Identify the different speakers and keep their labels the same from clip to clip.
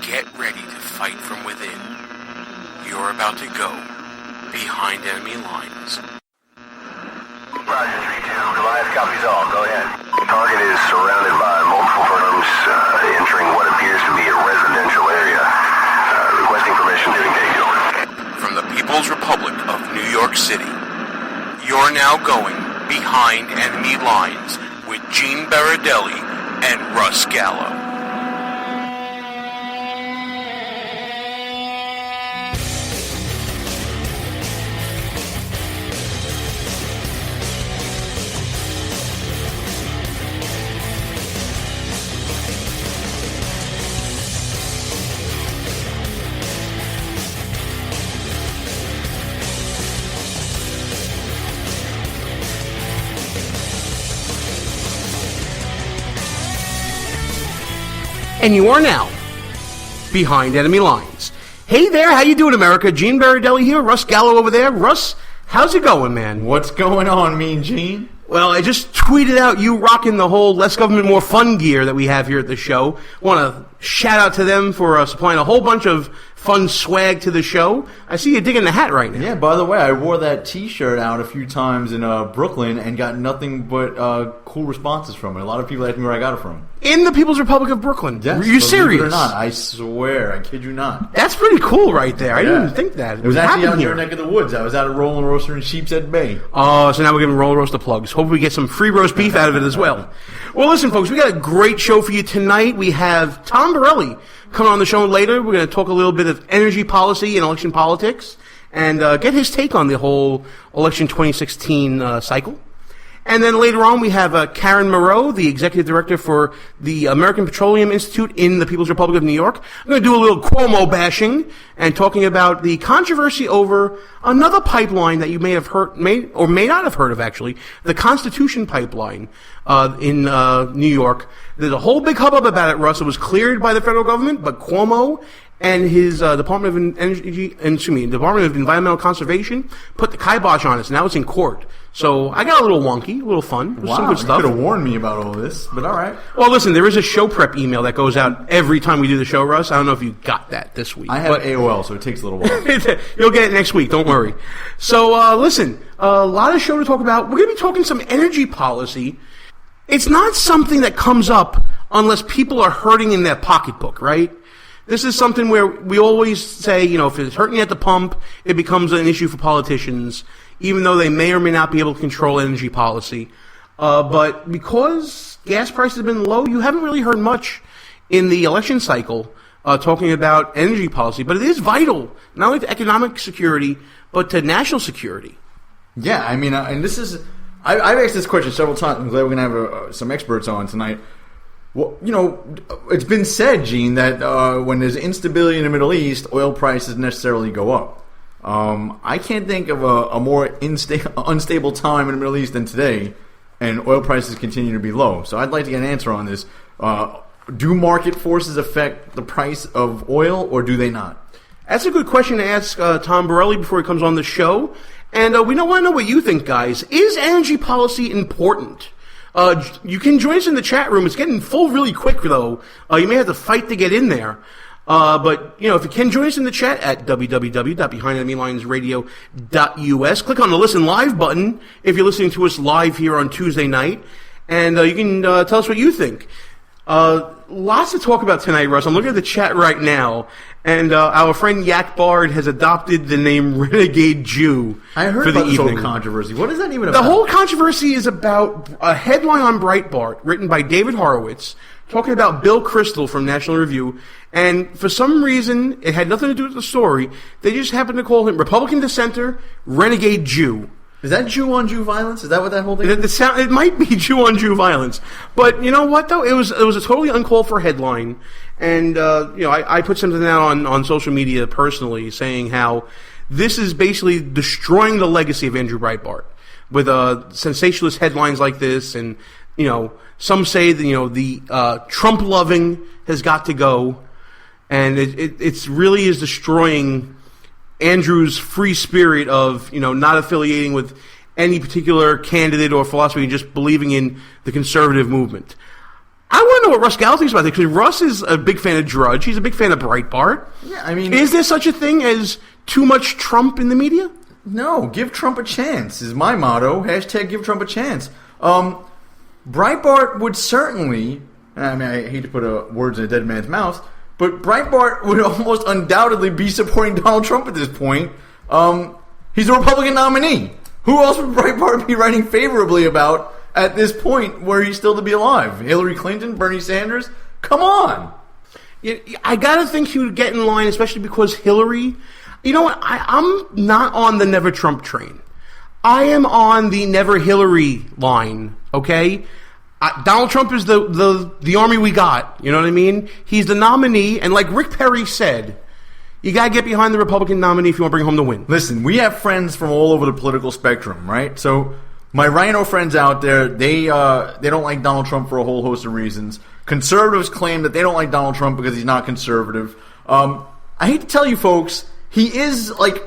Speaker 1: Get ready to fight from within. You're about to go behind enemy lines.
Speaker 2: Roger, 3-2. Goliath copies all. Go ahead. Target is surrounded by multiple firms entering what appears to be a residential area. Requesting permission to engage. Over.
Speaker 1: From the People's Republic of New York City, you're now going behind enemy lines with Gene Baradelli and Russ Gallo. And you are now behind enemy lines. Hey there, how you doing, America? Gene Baradelli here, Russ Gallo over there. Russ, how's it going, man?
Speaker 3: What's going on, Mean Gene?
Speaker 1: Well, I just tweeted out you rocking the whole Less Government, More Fun gear that we have here at the show. Want to shout out to them for supplying a whole bunch of fun swag to the show. I see you digging the hat right now.
Speaker 3: Yeah, by the way, I wore that T-shirt out a few times in Brooklyn and got nothing but cool responses from it. A lot of people asked me where I got it from.
Speaker 1: In the People's Republic of Brooklyn?
Speaker 3: Yes,
Speaker 1: Are you serious?
Speaker 3: Believe it or not, I swear, I kid you not.
Speaker 1: That's pretty cool right there. I didn't even think that.
Speaker 3: It was actually out in your neck of the woods. I was out at Rollin' Roaster in Sheepshead Bay.
Speaker 1: Oh, so now we're giving Roll Roaster plugs. Hope we get some free roast beef out of it as well. Well, listen, folks, we got a great show for you tonight. We have Tom Borelli coming on the show later. We're going to talk a little bit of energy policy and election politics and get his take on the whole election 2016 cycle. And then later on, we have Karen Moreau, the executive director for the American Petroleum Institute in the People's Republic of New York. I'm going to do a little Cuomo bashing and talking about the controversy over another pipeline that you may have heard, may not have heard of, actually, the Constitution Pipeline in New York. There's a whole big hubbub about it, Russ. It was cleared by the federal government, but Cuomo and his Department of Environmental Conservation put the kibosh on it, and now it's in court. So I got a little wonky, a little fun.
Speaker 3: Wow,
Speaker 1: some good stuff.
Speaker 3: You could have warned me about all this, but all right.
Speaker 1: Well, listen, there is a show prep email that goes out every time we do the show, Russ. I don't know if you got that this week.
Speaker 3: I have AOL, so it takes a little while.
Speaker 1: You'll get it next week, don't worry. So, listen, a lot of show to talk about. We're going to be talking some energy policy. It's not something that comes up unless people are hurting in their pocketbook, right? This is something where we always say, if it's hurting you at the pump, it becomes an issue for politicians, even though they may or may not be able to control energy policy. But because gas prices have been low, you haven't really heard much in the election cycle talking about energy policy. But it is vital, not only to economic security, but to national security.
Speaker 3: Yeah, I mean, and this is... I've asked this question several times. I'm glad we're going to have some experts on tonight. Well, it's been said, Gene, that when there's instability in the Middle East, oil prices necessarily go up. I can't think of a more unstable time in the Middle East than today, and oil prices continue to be low. So I'd like to get an answer on this. Do market forces affect the price of oil, or do they not?
Speaker 1: That's a good question to ask Tom Borelli before he comes on the show. And we want to know what you think, guys. Is energy policy important? You can join us in the chat room. It's getting full really quick, though. You may have to fight to get in there. But, if you can join us in the chat at www.behindenemylinesradio.us. Click on the Listen Live button if you're listening to us live here on Tuesday night. And you can tell us what you think. Lots to talk about tonight, Russ. I'm looking at the chat right now, and our friend Yak Bard has adopted the name Renegade Jew.
Speaker 3: I heard
Speaker 1: for the
Speaker 3: about this
Speaker 1: evening.
Speaker 3: whole controversy. What is that even about?
Speaker 1: The whole controversy is about a headline on Breitbart written by David Horowitz talking about Bill Kristol from National Review, and for some reason, it had nothing to do with the story. They just happened to call him Republican dissenter, Renegade Jew.
Speaker 3: Is that Jew-on-Jew violence? Is that what that whole thing is?
Speaker 1: It might be Jew-on-Jew violence. But you know what, though? It was a totally uncalled for headline. And, I put something out on social media personally saying how this is basically destroying the legacy of Andrew Breitbart with sensationalist headlines like this. And, some say that, the Trump-loving has got to go. And it really is destroying Andrew's free spirit of, not affiliating with any particular candidate or philosophy and just believing in the conservative movement. I want to know what Russ Gallo thinks about this, because Russ is a big fan of Drudge. He's a big fan of Breitbart.
Speaker 3: Yeah, I mean...
Speaker 1: Is there such a thing as too much Trump in the media?
Speaker 3: No, give Trump a chance is my motto. Hashtag give Trump a chance. Breitbart would certainly... I mean, I hate to put words in a dead man's mouth, but Breitbart would almost undoubtedly be supporting Donald Trump at this point. He's a Republican nominee. Who else would Breitbart be writing favorably about at this point where he's still to be alive? Hillary Clinton? Bernie Sanders? Come on!
Speaker 1: I gotta think he would get in line, especially because Hillary... You know what? I'm not on the never Trump train. I am on the never Hillary line, okay? Donald Trump is the army we got, you know what I mean? He's the nominee, and like Rick Perry said, you gotta get behind the Republican nominee if you want to bring home the win.
Speaker 3: Listen, we have friends from all over the political spectrum, right? So my Rhino friends out there, they don't like Donald Trump for a whole host of reasons. Conservatives claim that they don't like Donald Trump because he's not conservative. I hate to tell you folks, he is like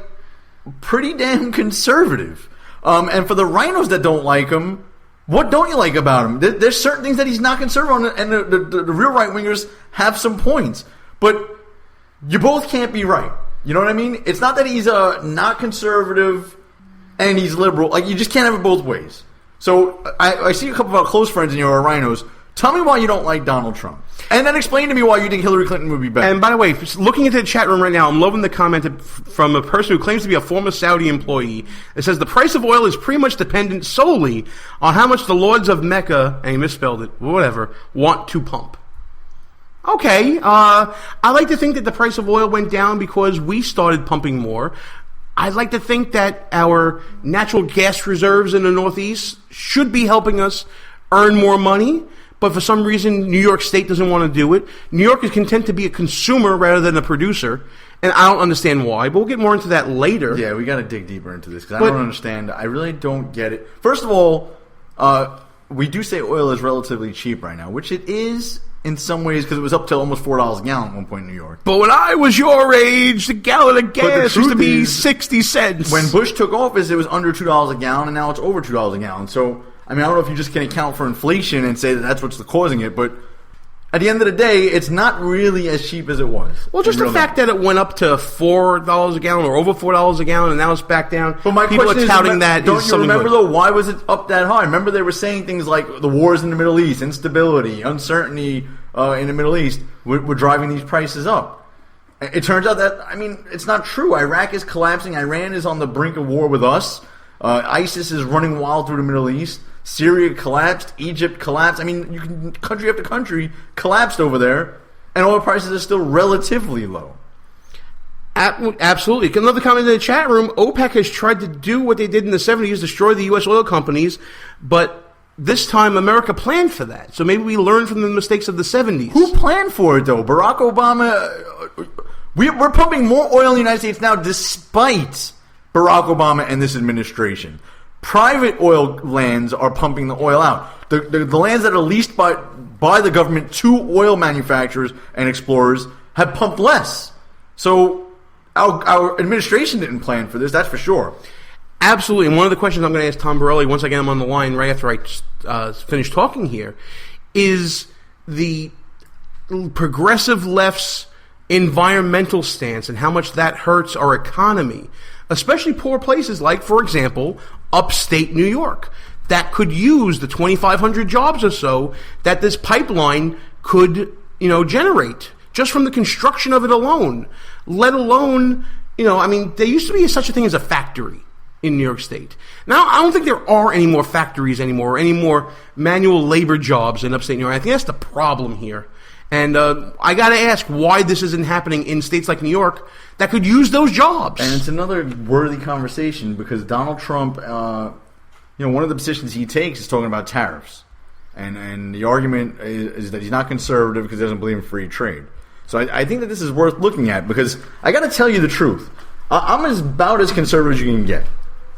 Speaker 3: pretty damn conservative. And for the Rhinos that don't like him, what don't you like about him? There's certain things that he's not conservative on, and the real right-wingers have some points. But you both can't be right. You know what I mean? It's not that he's not conservative and he's liberal. Like, you just can't have it both ways. So I see a couple of our close friends in your Rhinos. Tell me why you don't like Donald Trump. And then explain to me why you think Hillary Clinton would be better.
Speaker 1: And by the way, looking into the chat room right now, I'm loving the comment from a person who claims to be a former Saudi employee. It says, the price of oil is pretty much dependent solely on how much the lords of Mecca, and he misspelled it, whatever, want to pump. Okay, I like to think that the price of oil went down because we started pumping more. I'd like to think that our natural gas reserves in the Northeast should be helping us earn more money. But for some reason, New York State doesn't want to do it. New York is content to be a consumer rather than a producer. And I don't understand why, but we'll get more into that later.
Speaker 3: Yeah, we got to dig deeper into this, because I don't understand. I really don't get it. First of all, we do say oil is relatively cheap right now, which it is in some ways, because it was up to almost $4 a gallon at one point in New York.
Speaker 1: But when I was your age, the gallon of gas used to be 60 cents.
Speaker 3: When Bush took office, it was under $2 a gallon, and now it's over $2 a gallon. So... I mean, I don't know if you just can account for inflation and say that that's what's causing it, but at the end of the day, it's not really as cheap as it was.
Speaker 1: Well, just the fact that it went up to $4 a gallon or over $4 a gallon, and now it's back down.
Speaker 3: But my
Speaker 1: people
Speaker 3: question
Speaker 1: are touting that.
Speaker 3: Don't you remember, though, why was it up that high? Remember they were saying things like the wars in the Middle East, instability, uncertainty in the Middle East were driving these prices up. It turns out that, I mean, it's not true. Iraq is collapsing. Iran is on the brink of war with us. ISIS is running wild through the Middle East. Syria collapsed. Egypt collapsed. I mean, country after country collapsed over there, and oil prices are still relatively low.
Speaker 1: Absolutely. Another comment in the chat room, OPEC has tried to do what they did in the 70s, destroy the U.S. oil companies, but this time America planned for that. So maybe we learned from the mistakes of the 70s.
Speaker 3: Who planned for it, though? Barack Obama... We're pumping more oil in the United States now despite Barack Obama and this administration. Private oil lands are pumping the oil out. The lands that are leased by the government to oil manufacturers and explorers have pumped less. So our administration didn't plan for this, that's for sure.
Speaker 1: Absolutely. And one of the questions I'm going to ask Tom Borelli once I get him on the line right after I finish talking here is the progressive left's environmental stance and how much that hurts our economy, especially poor places like, for example, upstate New York, that could use the 2,500 jobs or so that this pipeline could, generate just from the construction of it alone, let alone, I mean, there used to be such a thing as a factory in New York State. Now, I don't think there are any more factories anymore, or any more manual labor jobs in upstate New York. I think that's the problem here. And I got to ask why this isn't happening in states like New York that could use those jobs.
Speaker 3: And it's another worthy conversation because Donald Trump, one of the positions he takes is talking about tariffs. And the argument is that he's not conservative because he doesn't believe in free trade. So I think that this is worth looking at because I got to tell you the truth. I'm about as conservative as you can get.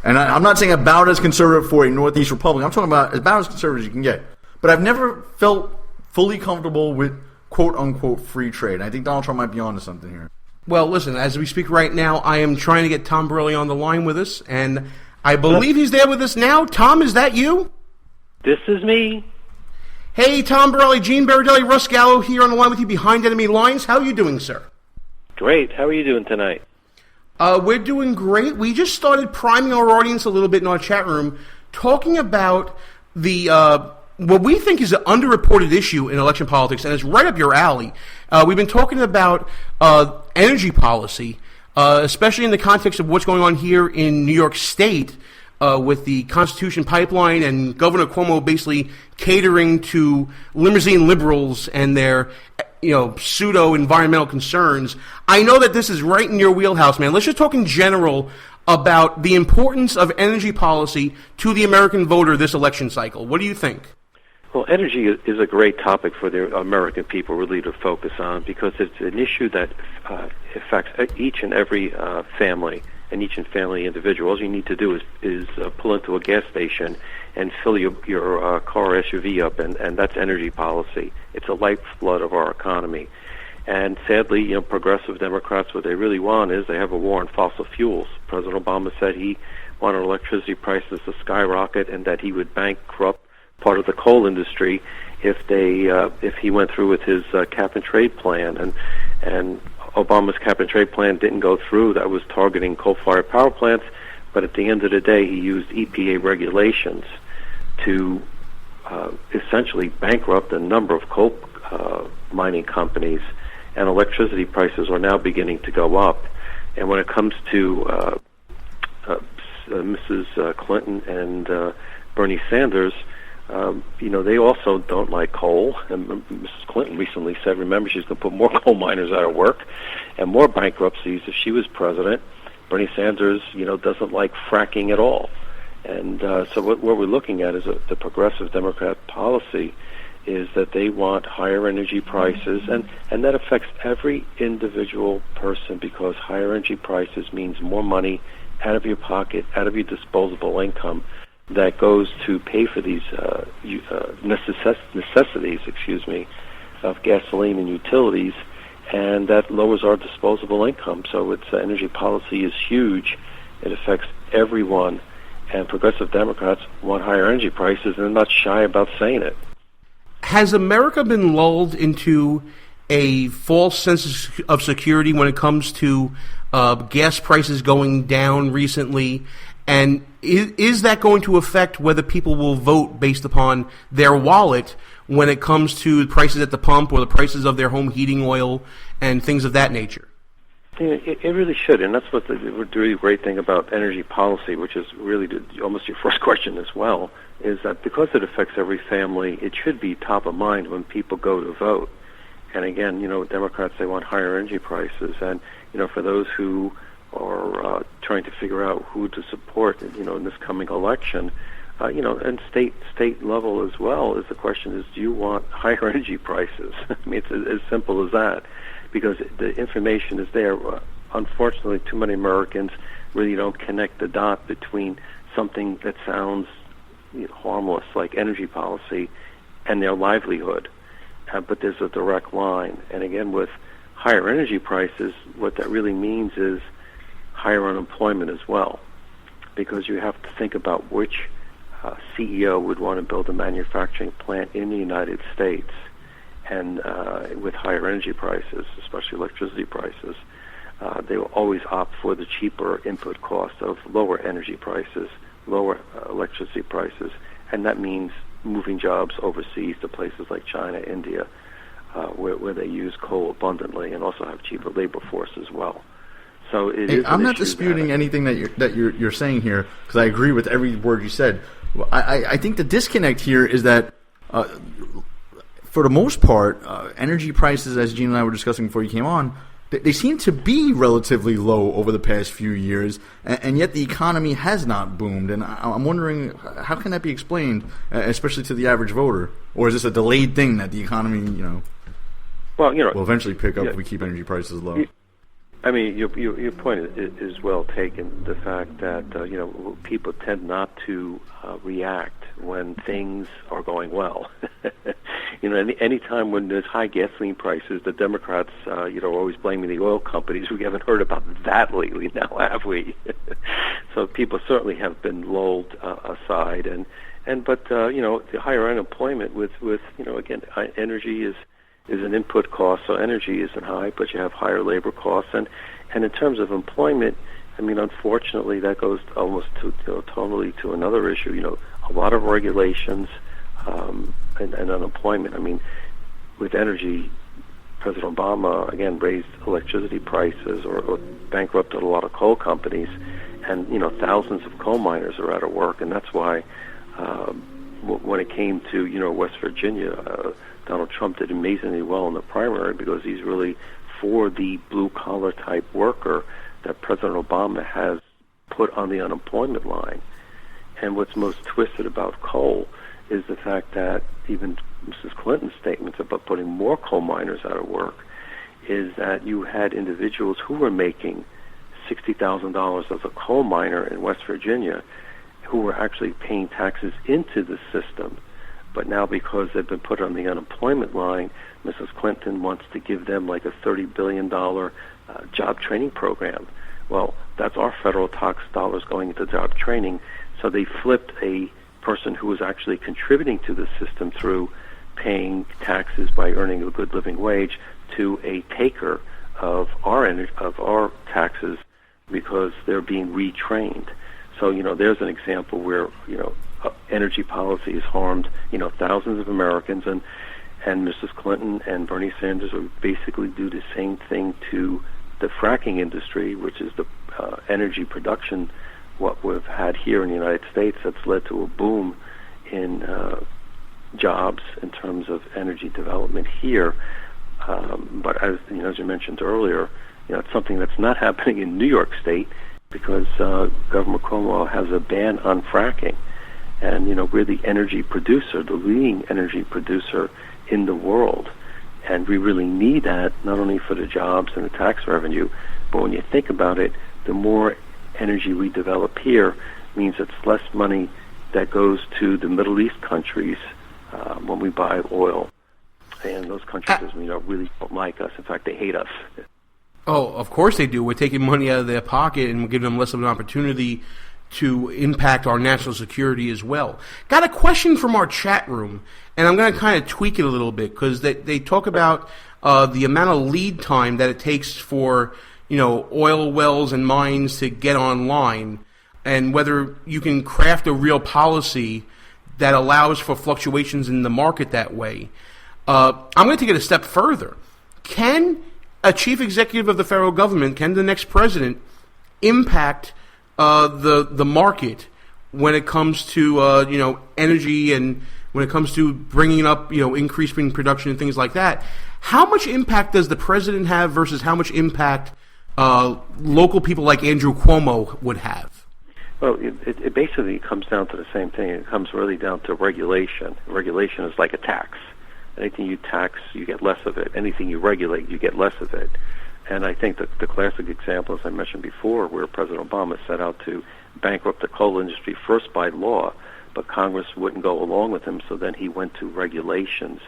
Speaker 3: And I'm not saying about as conservative for a Northeast Republican. I'm talking about as conservative as you can get. But I've never felt fully comfortable with quote-unquote free trade. I think Donald Trump might be onto something here.
Speaker 1: Well, listen, as we speak right now, I am trying to get Tom Borelli on the line with us, and I believe he's there with us now. Tom, is that you?
Speaker 4: This is me.
Speaker 1: Hey, Tom Borelli, Gene Baradelli, Russ Gallo here on the line with you behind enemy lines. How are you doing, sir?
Speaker 4: Great. How are you doing tonight?
Speaker 1: We're doing great. We just started priming our audience a little bit in our chat room, talking about the what we think is an underreported issue in election politics, and it's right up your alley. We've been talking about energy policy, especially in the context of what's going on here in New York State with the Constitution Pipeline and Governor Cuomo basically catering to limousine liberals and their pseudo-environmental concerns. I know that this is right in your wheelhouse, man. Let's just talk in general about the importance of energy policy to the American voter this election cycle. What do you think?
Speaker 4: Well, energy is a great topic for the American people really to focus on because it's an issue that affects each and every family and each and family individual. All you need to do is pull into a gas station and fill your car or SUV up, and that's energy policy. It's a lifeblood of our economy. And sadly, progressive Democrats, what they really want is they have a war on fossil fuels. President Obama said he wanted electricity prices to skyrocket and that he would bankrupt part of the coal industry if he went through with his cap and trade plan. And Obama's cap and trade plan didn't go through. That was targeting coal-fired power plants, but at the end of the day, he used EPA regulations to essentially bankrupt a number of coal mining companies, and electricity prices are now beginning to go up. And when it comes to Mrs. Clinton and Bernie Sanders, they also don't like coal. And Mrs. Clinton recently said, remember, she's going to put more coal miners out of work and more bankruptcies if she was president. Bernie Sanders, doesn't like fracking at all. And so what we're looking at is the progressive Democrat policy is that they want higher energy prices, and that affects every individual person because higher energy prices means more money out of your pocket, out of your disposable income that goes to pay for these necessities, of gasoline and utilities, and that lowers our disposable income. So its energy policy is huge. It affects everyone, and progressive Democrats want higher energy prices, and they're not shy about saying it.
Speaker 1: Has America been lulled into a false sense of security when it comes to gas prices going down recently? And is that going to affect whether people will vote based upon their wallet when it comes to prices at the pump or the prices of their home heating oil and things of that nature?
Speaker 4: It really should, and that's what the really great thing about energy policy, which is really almost your first question as well, is that because it affects every family, it should be top of mind when people go to vote. And again, Democrats, they want higher energy prices, and for those who are trying to figure out who to support, in this coming election, and state level as well, is the question is, do you want higher energy prices? I mean, it's as simple as that. Because the information is there. Unfortunately, too many Americans really don't connect the dot between something that sounds harmless, like energy policy, and their livelihood. But there's a direct line. And again, with higher energy prices, what that really means is higher unemployment as well. Because you have to think about which CEO would want to build a manufacturing plant in the United States. And with higher energy prices, especially electricity prices, they will always opt for the cheaper input cost of lower energy prices, lower electricity prices, and that means moving jobs overseas to places like China, India, where they use coal abundantly and also have cheaper labor force as well. So
Speaker 3: I'm not disputing anything that you're saying here because I agree with every word you said. I think the disconnect here is that. For the most part, energy prices, as Gene and I were discussing before you came on, they seem to be relatively low over the past few years, and yet the economy has not boomed. And I'm wondering, how can that be explained, especially to the average voter? Or is this a delayed thing that the economy, will eventually pick up if we keep energy prices low?
Speaker 4: I mean, your point is well taken. The fact that people tend not to react when things are going well. Any time when there's high gasoline prices, the Democrats, are always blaming the oil companies. We haven't heard about that lately, now have we? So people certainly have been lulled aside, and But the higher unemployment with again, energy is an input cost, so energy isn't high, but you have higher labor costs, and in terms of employment, I mean, unfortunately, that goes almost totally to another issue. A lot of regulations and unemployment. I mean, with energy, President Obama again raised electricity prices or bankrupted a lot of coal companies, and thousands of coal miners are out of work, and that's why when it came to West Virginia, Donald Trump did amazingly well in the primary because he's really for the blue collar type worker that President Obama has put on the unemployment line. And what's most twisted about coal is the fact that even Mrs. Clinton's statements about putting more coal miners out of work is that you had individuals who were making $60,000 as a coal miner in West Virginia who were actually paying taxes into the system. But now because they've been put on the unemployment line, Mrs. Clinton wants to give them like a $30 billion job training program. Well, that's our federal tax dollars going into job training. So they flipped a person who was actually contributing to the system through paying taxes by earning a good living wage to a taker of our taxes because they're being retrained. So, there's an example where, energy policy has harmed, thousands of Americans, and Mrs. Clinton and Bernie Sanders would basically do the same thing to the fracking industry, which is the energy production, what we've had here in the United States that's led to a boom in jobs in terms of energy development here. But as you mentioned earlier, it's something that's not happening in New York State because Governor Cuomo has a ban on fracking. And, we're the energy producer, the leading energy producer in the world. And we really need that, not only for the jobs and the tax revenue, but when you think about it, the more energy we develop here means it's less money that goes to the Middle East countries when we buy oil. And those countries, really don't like us. In fact, they hate us.
Speaker 1: Oh, of course they do. We're taking money out of their pocket and we're giving them less of an opportunity to impact our national security as well. Got a question from our chat room, and I'm going to kind of tweak it a little bit because they talk about the amount of lead time that it takes for oil wells and mines to get online, and whether you can craft a real policy that allows for fluctuations in the market that way. I'm going to take it a step further. Can a chief executive of the federal government, can the next president impact the market when it comes to energy and when it comes to bringing up increasing production and things like that? How much impact does the president have versus how much impact local people like Andrew Cuomo would have?
Speaker 4: Well, it basically comes down to the same thing. It comes really down to regulation. Regulation is like a tax. Anything you tax, you get less of it. Anything you regulate, you get less of it. And I think that the classic example, as I mentioned before, where President Obama set out to bankrupt the coal industry first by law, but Congress wouldn't go along with him, so then he went to regulations.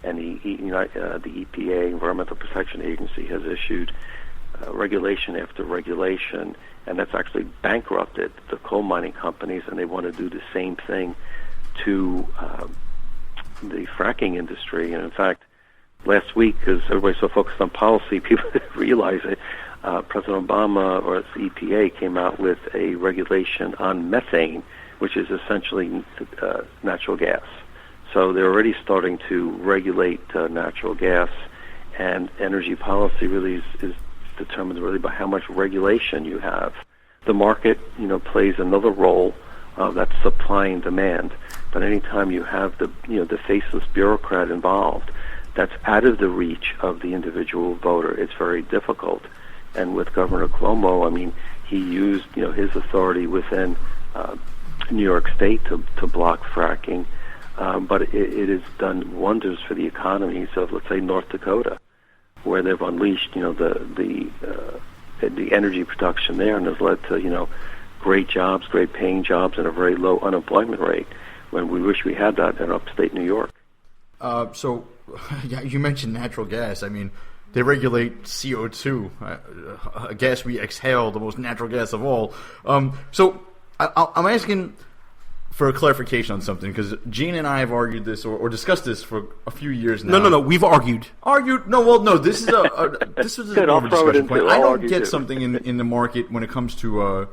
Speaker 4: And the EPA, Environmental Protection Agency, has issued regulation after regulation, and that's actually bankrupted the coal mining companies, and they want to do the same thing to the fracking industry. And in fact, last week, because everybody's so focused on policy, people didn't realize it, President Obama or the EPA came out with a regulation on methane, which is essentially natural gas. So they're already starting to regulate natural gas, and energy policy really is determined really by how much regulation you have. The market, plays another role. That's supply and demand. But anytime you have the faceless bureaucrat involved, that's out of the reach of the individual voter. It's very difficult. And with Governor Cuomo, I mean, he used his authority within New York State to block fracking, but it has done wonders for the economies of, let's say, North Dakota, where they've unleashed the energy production there, and has led to great jobs, great paying jobs, and a very low unemployment rate. When we wish we had that in upstate New York.
Speaker 3: So, you mentioned natural gas. I mean, they regulate CO2, a gas we exhale, the most natural gas of all. So, I'm asking, for a clarification on something, because Gene and I have argued this or discussed this for a few years now.
Speaker 1: No. We've argued.
Speaker 3: No. This is this is
Speaker 4: Good,
Speaker 3: more
Speaker 4: I'll
Speaker 3: of a
Speaker 4: throw it
Speaker 3: discussion
Speaker 4: into
Speaker 3: point.
Speaker 4: it.
Speaker 3: I
Speaker 4: I'll
Speaker 3: don't
Speaker 4: argue
Speaker 3: get
Speaker 4: too.
Speaker 3: something in the market when it comes to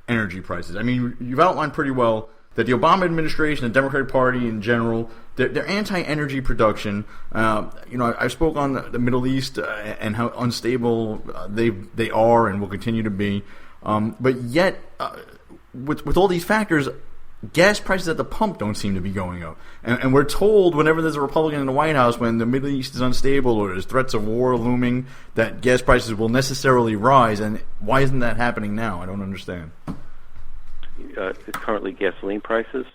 Speaker 3: energy prices. I mean, you've outlined pretty well that the Obama administration, the Democratic Party in general, they're anti-energy production. I spoke on the Middle East and how unstable they are and will continue to be. But yet, with all these factors, gas prices at the pump don't seem to be going up. And we're told whenever there's a Republican in the White House, when the Middle East is unstable or there's threats of war looming, that gas prices will necessarily rise. And why isn't that happening now? I don't understand.
Speaker 4: Currently gasoline prices?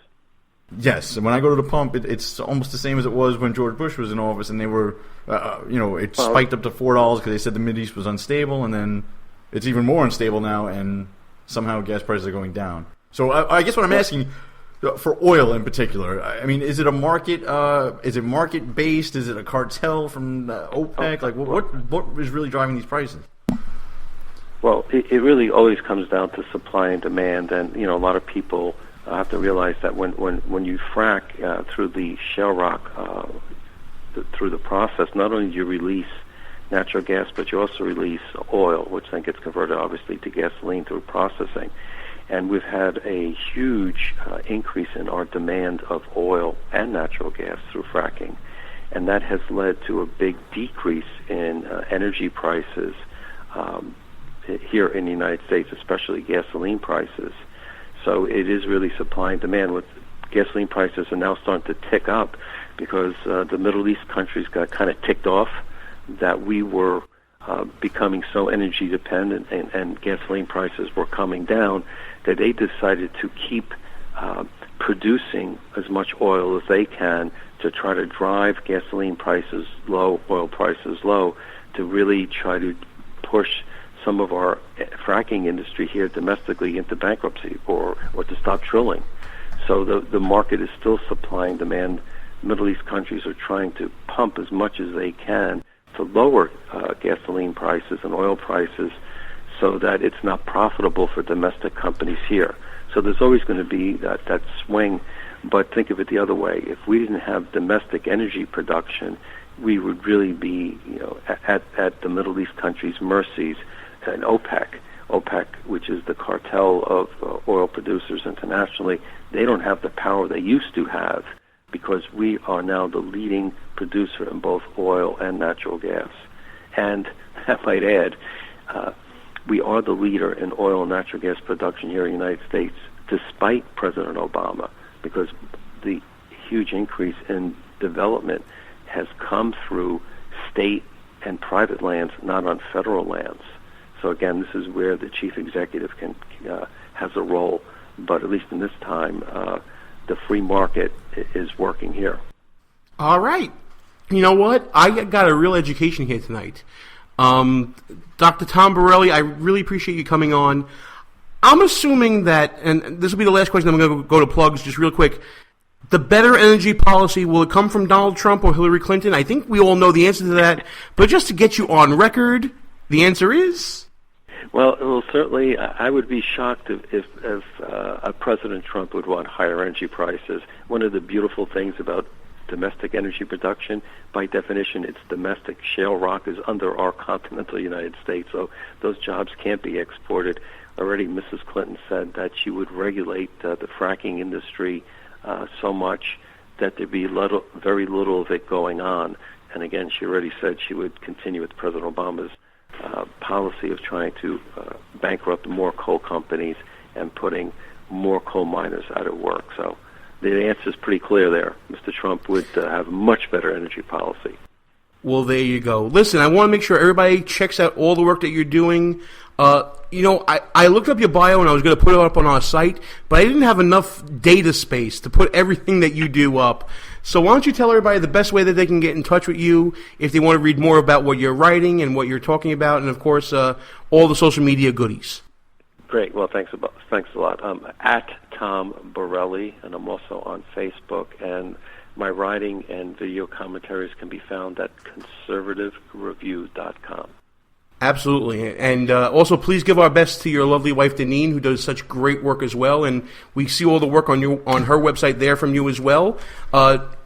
Speaker 3: Yes, and when I go to the pump, it's almost the same as it was when George Bush was in office, and they were, it spiked up to $4 because they said the Middle East was unstable, and then it's even more unstable now, and somehow gas prices are going down. So I guess what I'm asking, for oil in particular, I mean, is it a market? Is it market based? Is it a cartel from OPEC? Like, what is really driving these prices?
Speaker 4: Well, it really always comes down to supply and demand, and a lot of people have to realize that when you frack through the shale rock, through the process, not only do you release natural gas, but you also release oil, which then gets converted obviously to gasoline through processing. And we've had a huge increase in our demand of oil and natural gas through fracking, and that has led to a big decrease in energy prices here in the United States, especially gasoline prices. So it is really supply and demand. With gasoline prices are now starting to tick up because the Middle East countries got kind of ticked off that we were becoming so energy dependent and gasoline prices were coming down that they decided to keep producing as much oil as they can to try to drive gasoline prices low, oil prices low, to really try to push some of our fracking industry here domestically into bankruptcy or to stop drilling. So the market is still supply and demand. Middle East countries are trying to pump as much as they can to lower gasoline prices and oil prices so that it's not profitable for domestic companies here. So there's always going to be that swing, but think of it the other way. If we didn't have domestic energy production, we would really be at the Middle East countries' mercies. And OPEC, which is the cartel of oil producers internationally, they don't have the power they used to have because we are now the leading producer in both oil and natural gas. And I might add, we are the leader in oil and natural gas production here in the United States, despite President Obama, because the huge increase in development has come through state and private lands, not on federal lands. So again, this is where the chief executive has a role, but at least in this time, the free market is working here.
Speaker 1: All right. You know what? I got a real education here tonight. Dr. Tom Borelli, I really appreciate you coming on. I'm assuming that, and this will be the last question, I'm going to go to plugs just real quick, the better energy policy, will it come from Donald Trump or Hillary Clinton? I think we all know the answer to that, but just to get you on record, the answer is...
Speaker 4: Well, certainly, I would be shocked if President Trump would want higher energy prices. One of the beautiful things about domestic energy production, by definition, it's domestic. Shale rock is under our continental United States, so those jobs can't be exported. Already, Mrs. Clinton said that she would regulate the fracking industry so much that there'd be very little of it going on. And again, she already said she would continue with President Obama's policy of trying to bankrupt more coal companies and putting more coal miners out of work. So the answer is pretty clear there. Mr. Trump would have much better energy policy.
Speaker 1: Well, there you go. Listen, I want to make sure everybody checks out all the work that you're doing. I looked up your bio and I was going to put it up on our site, but I didn't have enough data space to put everything that you do up. So why don't you tell everybody the best way that they can get in touch with you if they want to read more about what you're writing and what you're talking about, and, of course, all the social media goodies.
Speaker 4: Great. Well, thanks a lot. I'm at Tom Borelli, and I'm also on Facebook, and my writing and video commentaries can be found at conservativereview.com.
Speaker 1: Absolutely. And also, please give our best to your lovely wife, Deneen, who does such great work as well. And we see all the work on her website there from you as well.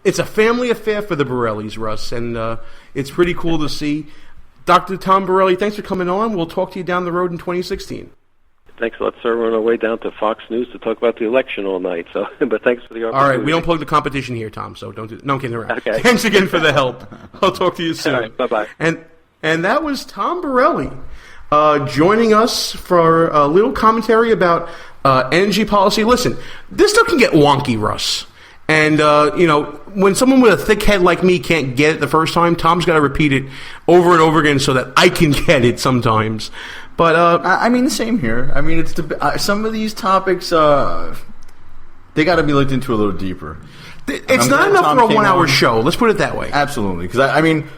Speaker 1: It's a family affair for the Borellis, Russ, and it's pretty cool to see. Dr. Tom Borelli, thanks for coming on. We'll talk to you down the road in 2016.
Speaker 4: Thanks a lot, sir. We're on our way down to Fox News to talk about the election all night. So, but thanks for the opportunity.
Speaker 1: All right, we don't plug the competition here, Tom, so don't do that. No, I'm kidding around.
Speaker 4: Okay.
Speaker 1: Thanks again for the help. I'll talk to you soon.
Speaker 4: All right, bye-bye.
Speaker 1: And that was Tom Borelli joining us for a little commentary about energy policy. Listen, this stuff can get wonky, Russ. And, when someone with a thick head like me can't get it the first time, Tom's got to repeat it over and over again so that I can get it sometimes. But
Speaker 3: I mean, the same here. I mean, it's some of these topics, they got to be looked into a little deeper.
Speaker 1: It's not enough for a 1 hour show. Let's put it that way.
Speaker 3: Absolutely. Because, I mean,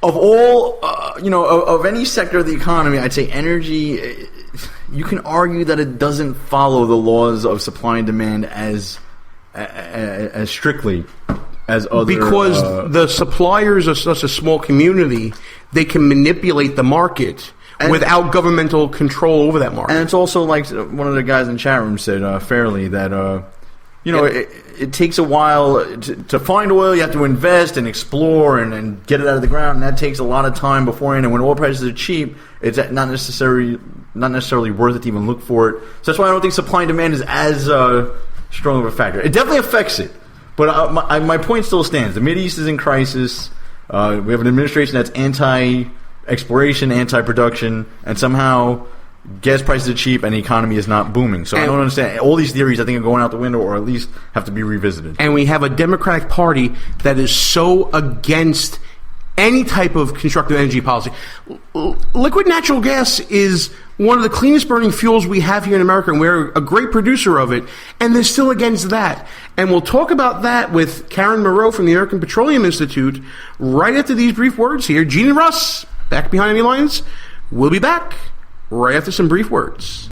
Speaker 3: of all, of any sector of the economy, I'd say energy, you can argue that it doesn't follow the laws of supply and demand as strictly as other...
Speaker 1: Because the suppliers are such a small community, they can manipulate the market without governmental control over that market.
Speaker 3: And it's also like one of the guys in the chat room said fairly that... it takes a while to find oil. You have to invest and explore and get it out of the ground, and that takes a lot of time beforehand. And when oil prices are cheap, it's not necessarily worth it to even look for it. So that's why I don't think supply and demand is as strong of a factor. It definitely affects it, but my point still stands. The Mideast is in crisis. We have an administration that's anti-exploration, anti-production, and somehow gas prices are cheap and the economy is not booming. So I don't understand. All these theories, I think, are going out the window or at least have to be revisited.
Speaker 1: And we have a Democratic Party that is so against any type of constructive energy policy. Liquid natural gas is one of the cleanest burning fuels we have here in America, and we're a great producer of it, and they're still against that. And we'll talk about that with Karen Moreau from the American Petroleum Institute right after these brief words here. Gene and Russ, back behind enemy lines. We'll be back right after some brief words.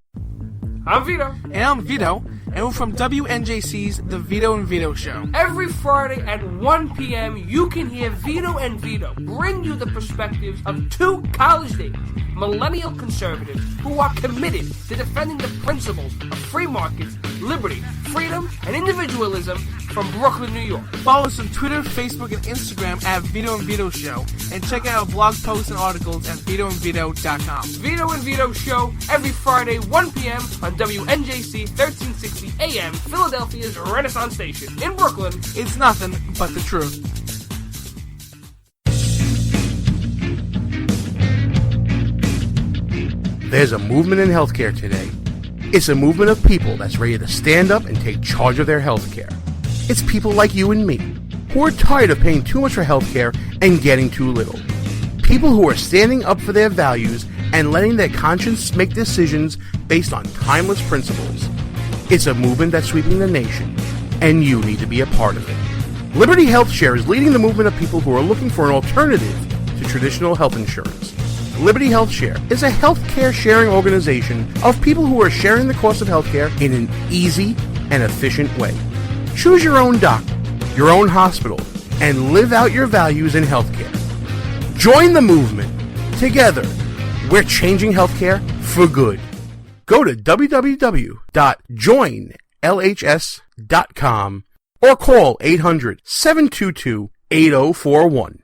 Speaker 5: I'm Vito.
Speaker 6: And I'm Vito, and we're from WNJC's The Vito and Vito Show.
Speaker 5: Every Friday at 1 p.m., you can hear Vito and Vito bring you the perspectives of two college-age millennial conservatives who are committed to defending the principles of free markets, liberty, freedom, and individualism from Brooklyn, New York.
Speaker 6: Follow us on Twitter, Facebook, and Instagram at Vito and Vito Show, and check out our blog posts and articles at VitoandVito.com.
Speaker 5: Vito and Vito Show every Friday, 1 p.m. on WNJC 1360 AM, Philadelphia's Renaissance Station. In Brooklyn,
Speaker 6: it's nothing but the truth.
Speaker 1: There's a movement in healthcare today. It's a movement of people that's ready to stand up and take charge of their healthcare. It's people like you and me who are tired of paying too much for healthcare and getting too little. People who are standing up for their values and letting their conscience make decisions based on timeless principles. It's a movement that's sweeping the nation, and you need to be a part of it. Liberty HealthShare is leading the movement of people who are looking for an alternative to traditional health insurance. Liberty HealthShare is a healthcare sharing organization of people who are sharing the cost of healthcare in an easy and efficient way. Choose your own doctor, your own hospital, and live out your values in healthcare. Join the movement. Together, we're changing healthcare for good. Go to www.joinlhs.com or call 800-722-8041.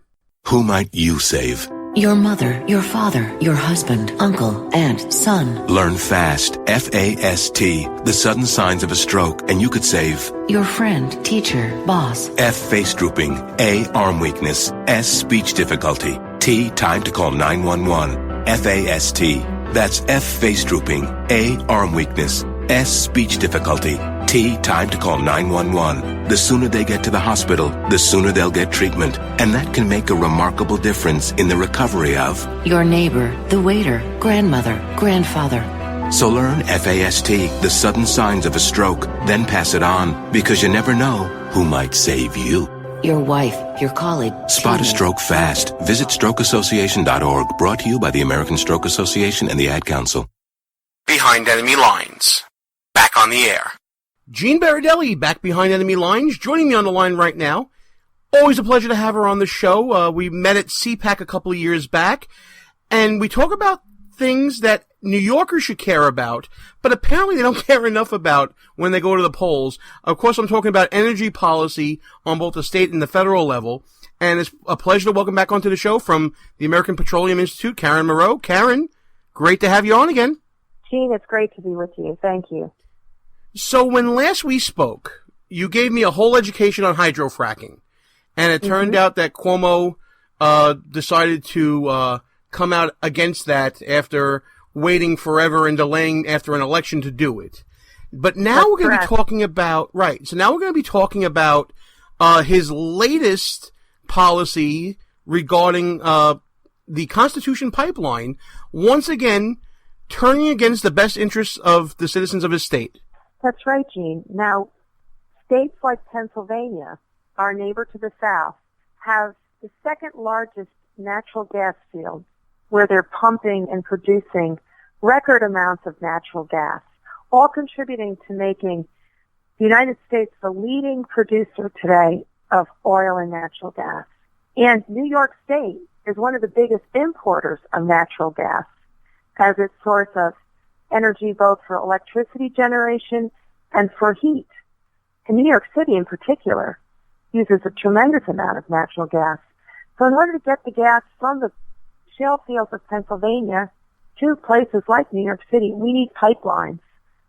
Speaker 7: Who might you save?
Speaker 8: Your mother, your father, your husband, uncle, aunt, son.
Speaker 7: Learn FAST, F-A-S-T, the sudden signs of a stroke, and you could save.
Speaker 8: Your friend, teacher, boss.
Speaker 7: F, face drooping. A, arm weakness. S, speech difficulty. T, time to call 911. F-A-S-T. That's F, face drooping. A, arm weakness. S, speech difficulty. T, time to call 911. The sooner they get to the hospital, the sooner they'll get treatment. And that can make a remarkable difference in the recovery of
Speaker 8: your neighbor, the waiter, grandmother, grandfather.
Speaker 7: So learn FAST, the sudden signs of a stroke, then pass it on, because you never know who might save you.
Speaker 8: Your wife, your colleague.
Speaker 7: Spot a stroke fast. Visit strokeassociation.org, brought to you by the American Stroke Association and the Ad Council.
Speaker 1: Behind Enemy Lines. Back on the air. Gene Baradelli, back behind enemy lines, joining me on the line right now. Always a pleasure to have her on the show. We met at CPAC a couple of years back, And we talk about things that New Yorkers should care about, but apparently they don't care enough about when they go to the polls. Of course, I'm talking about energy policy on both the state and the federal level. And it's a pleasure to welcome back onto the show from the American Petroleum Institute, Karen Moreau. Karen, great to have you on again.
Speaker 9: Gene, it's great to be with you. Thank you.
Speaker 1: So when last we spoke, you gave me a whole education on hydrofracking. And it turned out that Cuomo decided to come out against that after waiting forever and delaying after an election to do it. But now we're going to be talking about, so now we're going to be talking about his latest policy regarding the Constitution Pipeline, once again turning against the best interests of the citizens of his state.
Speaker 9: That's right, Gene. Now, states like Pennsylvania, our neighbor to the south, have the second largest natural gas field where they're pumping and producing record amounts of natural gas, all contributing to making the United States the leading producer today of oil and natural gas. And New York State is one of the biggest importers of natural gas as its source of energy both for electricity generation and for heat. And New York City in particular uses a tremendous amount of natural gas. So in order to get the gas from the shale fields of Pennsylvania to places like New York City, we need pipelines.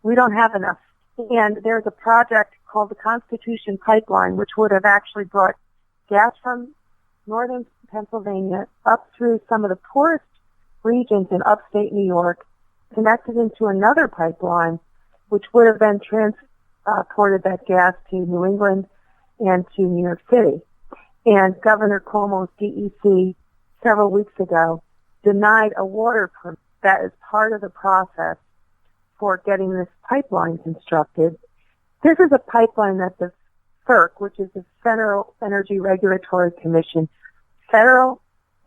Speaker 9: We don't have enough. And there's a project called the Constitution Pipeline, which would have actually brought gas from northern Pennsylvania up through some of the poorest regions in upstate New York, connected into another pipeline, which would have then transported that gas to New England and to New York City. And Governor Cuomo's DEC several weeks ago denied a water permit that is part of the process for getting this pipeline constructed. This is a pipeline that the FERC, which is the Federal Energy Regulatory Commission, federal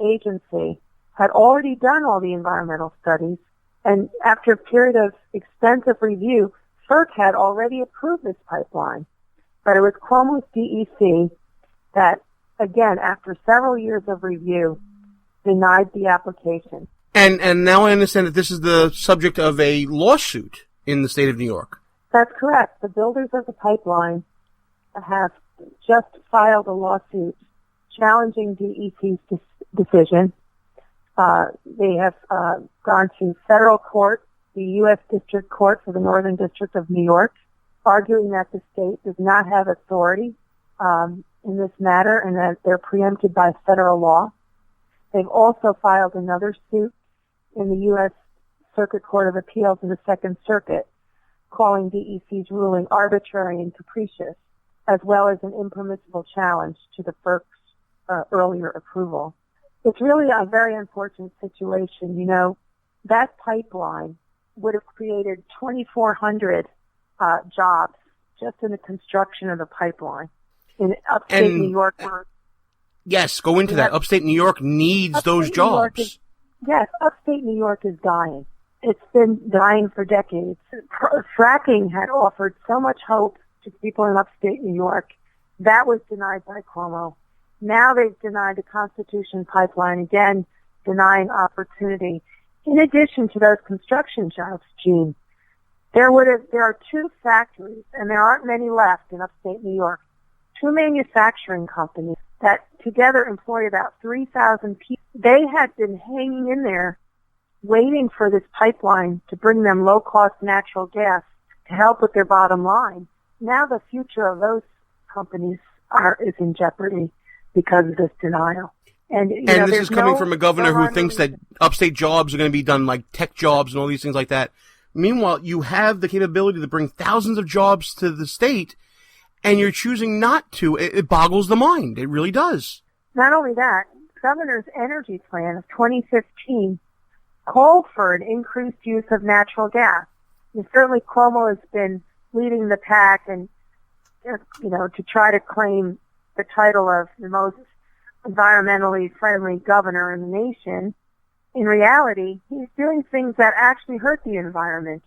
Speaker 9: agency, had already done all the environmental studies, and after a period of extensive review, FERC had already approved this pipeline. But it was Cuomo's DEC that, again, after several years of review, denied the application.
Speaker 1: And now I understand that this is the subject of a lawsuit in the state of New York.
Speaker 9: That's correct. The builders of the pipeline have just filed a lawsuit challenging DEC's decision. They have gone to federal court, the U.S. District Court for the Northern District of New York, arguing that the state does not have authority in this matter and that they're preempted by federal law. They've also filed another suit in the U.S. Circuit Court of Appeals in the Second Circuit, calling DEC's ruling arbitrary and capricious, as well as an impermissible challenge to the FERC's earlier approval. It's really a very unfortunate situation. You know, that pipeline would have created 2,400 jobs just in the construction of the pipeline in upstate New York.
Speaker 1: Yes, go into that. Upstate New York needs those jobs.
Speaker 9: Yes, upstate New York is dying. It's been dying for decades. Fracking had offered so much hope to people in upstate New York. That was denied by Cuomo. Now they've denied the Constitution Pipeline, again, denying opportunity. In addition to those construction jobs, Gene, there are two factories, and there aren't many left in upstate New York, two manufacturing companies that together employ about 3,000 people. They had been hanging in there waiting for this pipeline to bring them low-cost natural gas to help with their bottom line. Now the future of those companies is in jeopardy because of this denial. And
Speaker 1: this is coming from a governor who thinks that upstate jobs are going to be done like tech jobs and all these things like that. Meanwhile, you have the capability to bring thousands of jobs to the state, and you're choosing not to. It boggles the mind. It really does.
Speaker 9: Not only that, Governor's energy plan of 2015 called for an increased use of natural gas. And certainly Cuomo has been leading the pack and, to try to claim the title of the most environmentally friendly governor in the nation. In reality, he's doing things that actually hurt the environment.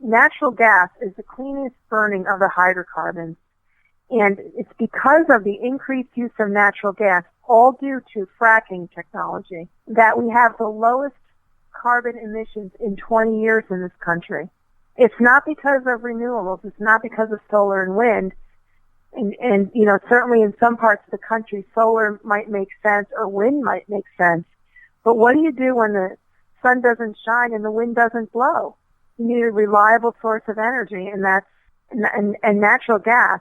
Speaker 9: Natural gas is the cleanest burning of the hydrocarbons. And it's because of the increased use of natural gas, all due to fracking technology, that we have the lowest carbon emissions in 20 years in this country. It's not because of renewables. It's not because of solar and wind. And you know, certainly in some parts of the country, solar might make sense or wind might make sense. But what do you do when the sun doesn't shine and the wind doesn't blow? You need a reliable source of energy, and natural gas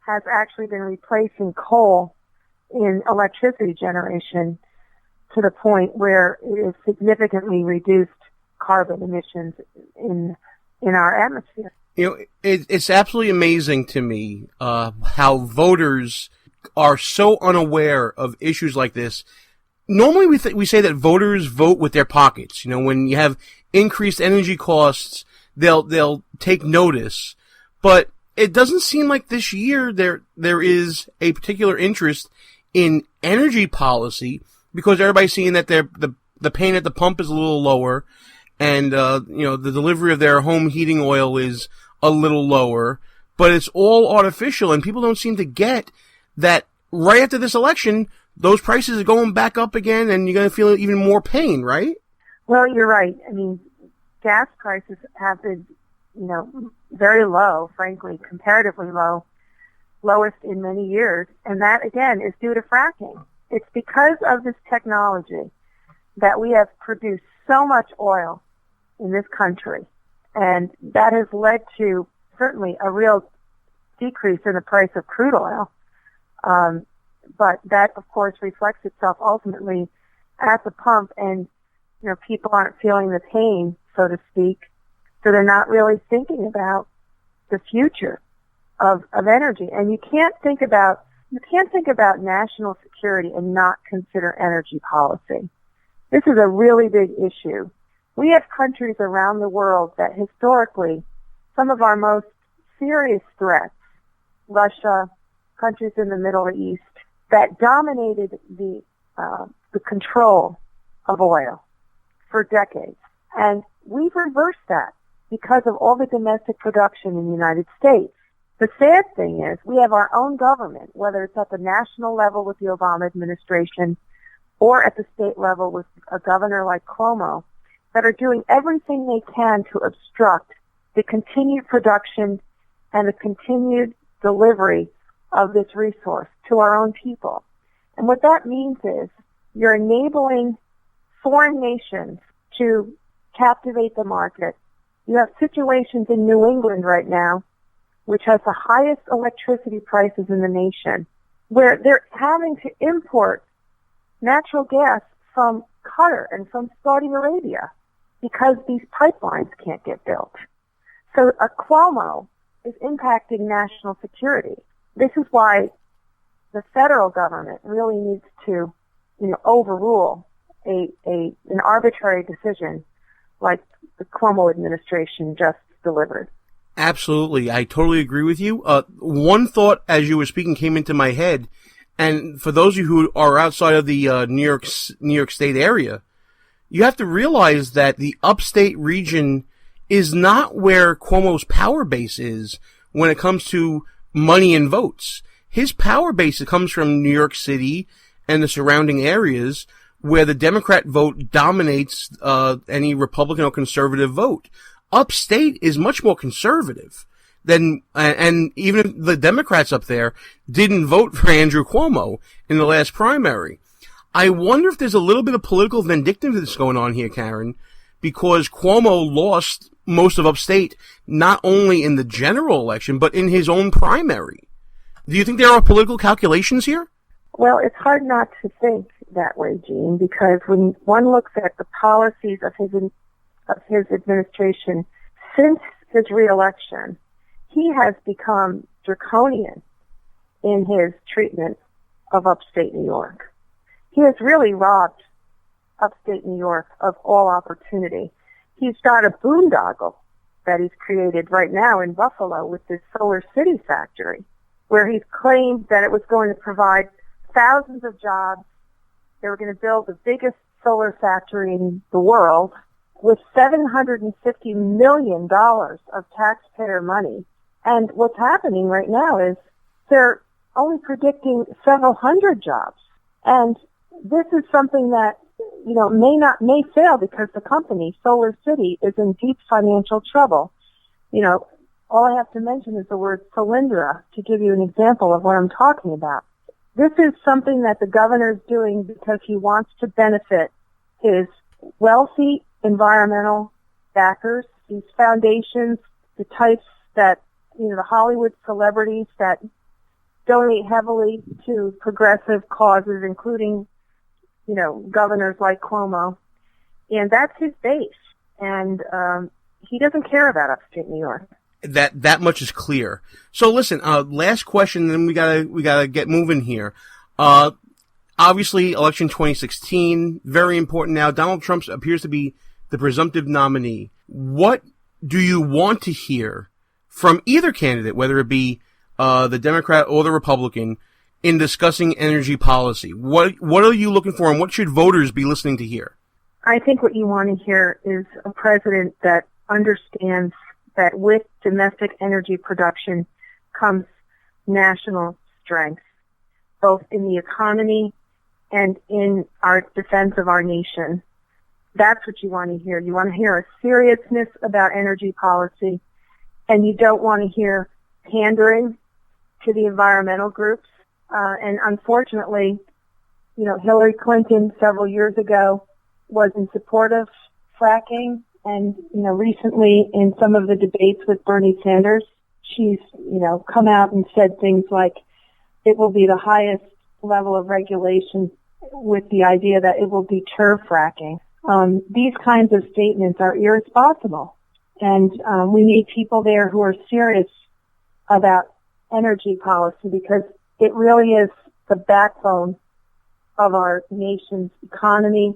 Speaker 9: has actually been replacing coal in electricity generation to the point where it has significantly reduced carbon emissions in our atmosphere.
Speaker 1: You know, it's absolutely amazing to me how voters are so unaware of issues like this. Normally, we say that voters vote with their pockets. You know, when you have increased energy costs, they'll take notice. But it doesn't seem like this year there is a particular interest in energy policy, because everybody's seeing that the pain at the pump is a little lower, and you know, the delivery of their home heating oil is a little lower, but it's all artificial, and people don't seem to get that right after this election, those prices are going back up again, and you're going to feel even more pain, right?
Speaker 9: Well, you're right. I mean, gas prices have been, you know, very low, frankly, comparatively low, lowest in many years, and that, again, is due to fracking. It's because of this technology that we have produced so much oil in this country, and that has led to certainly a real decrease in the price of crude oil. But that, of course, reflects itself ultimately at the pump, and, you know, people aren't feeling the pain, so to speak, so they're not really thinking about the future of energy. And you can't think about national security and not consider energy policy. This is a really big issue. We have countries around the world that historically, some of our most serious threats, Russia, countries in the Middle East, that dominated the control of oil for decades. And we've reversed that because of all the domestic production in the United States. The sad thing is we have our own government, whether it's at the national level with the Obama administration or at the state level with a governor like Cuomo, that are doing everything they can to obstruct the continued production and the continued delivery of this resource to our own people. And what that means is you're enabling foreign nations to captivate the market. You have situations in New England right now, which has the highest electricity prices in the nation, where they're having to import natural gas from Qatar and from Saudi Arabia because these pipelines can't get built. So Cuomo is impacting national security. This is why the federal government really needs to, you know, overrule an arbitrary decision like the Cuomo administration just delivered.
Speaker 1: Absolutely. I totally agree with you. One thought as you were speaking came into my head, and for those of you who are outside of the New York State area, you have to realize that the upstate region is not where Cuomo's power base is when it comes to money and votes. His power base comes from New York City and the surrounding areas, where the Democrat vote dominates any Republican or conservative vote. Upstate is much more conservative than, and even the Democrats up there didn't vote for Andrew Cuomo in the last primary. I wonder if there's a little bit of political vindictiveness going on here, Karen, because Cuomo lost most of upstate, not only in the general election, but in his own primary. Do you think there are political calculations here?
Speaker 9: Well, it's hard not to think that way, Gene, because when one looks at the policies of his administration since his reelection, he has become draconian in his treatment of upstate New York. He has really robbed upstate New York of all opportunity. He's got a boondoggle that he's created right now in Buffalo with this Solar City factory, where he's claimed that it was going to provide thousands of jobs. They were going to build the biggest solar factory in the world with $750 million of taxpayer money. And what's happening right now is they're only predicting several hundred jobs. And this is something that, may fail because the company, Solar City, is in deep financial trouble. All I have to mention is the word Solyndra to give you an example of what I'm talking about. This is something that the governor is doing because he wants to benefit his wealthy environmental backers, these foundations, the types that, the Hollywood celebrities that donate heavily to progressive causes, including, governors like Cuomo. And that's his base. And he doesn't care about upstate New York.
Speaker 1: That much is clear. So listen, last question, then we gotta get moving here. Obviously, election 2016, very important now. Donald Trump appears to be the presumptive nominee. What do you want to hear from either candidate, whether it be the Democrat or the Republican, in discussing energy policy? What are you looking for, and what should voters be listening to hear?
Speaker 9: I think what you want to hear is a president that understands that with domestic energy production comes national strength, both in the economy and in our defense of our nation. That's what you want to hear. You want to hear a seriousness about energy policy, and you don't want to hear pandering to the environmental groups. And unfortunately, Hillary Clinton several years ago was in support of fracking. And, recently in some of the debates with Bernie Sanders, she's, come out and said things like it will be the highest level of regulation with the idea that it will deter fracking. These kinds of statements are irresponsible. And we need people there who are serious about energy policy because it really is the backbone of our nation's economy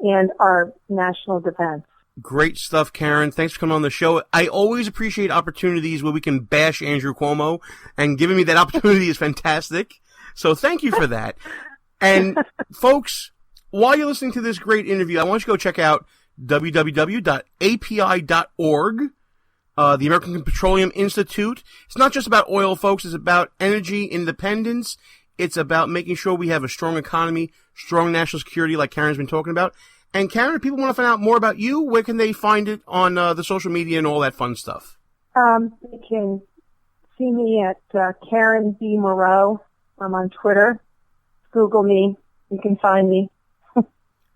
Speaker 9: and our national defense.
Speaker 1: Great stuff, Karen. Thanks for coming on the show. I always appreciate opportunities where we can bash Andrew Cuomo, and giving me that opportunity is fantastic. So thank you for that. And folks, while you're listening to this great interview, I want you to go check out www.api.org, the American Petroleum Institute. It's not just about oil, folks. It's about energy independence. It's about making sure we have a strong economy, strong national security like Karen's been talking about. And Karen, if people want to find out more about you, where can they find it on the social media and all that fun stuff?
Speaker 9: You can see me at Karen B. Moreau. I'm on Twitter. Google me. You can find me.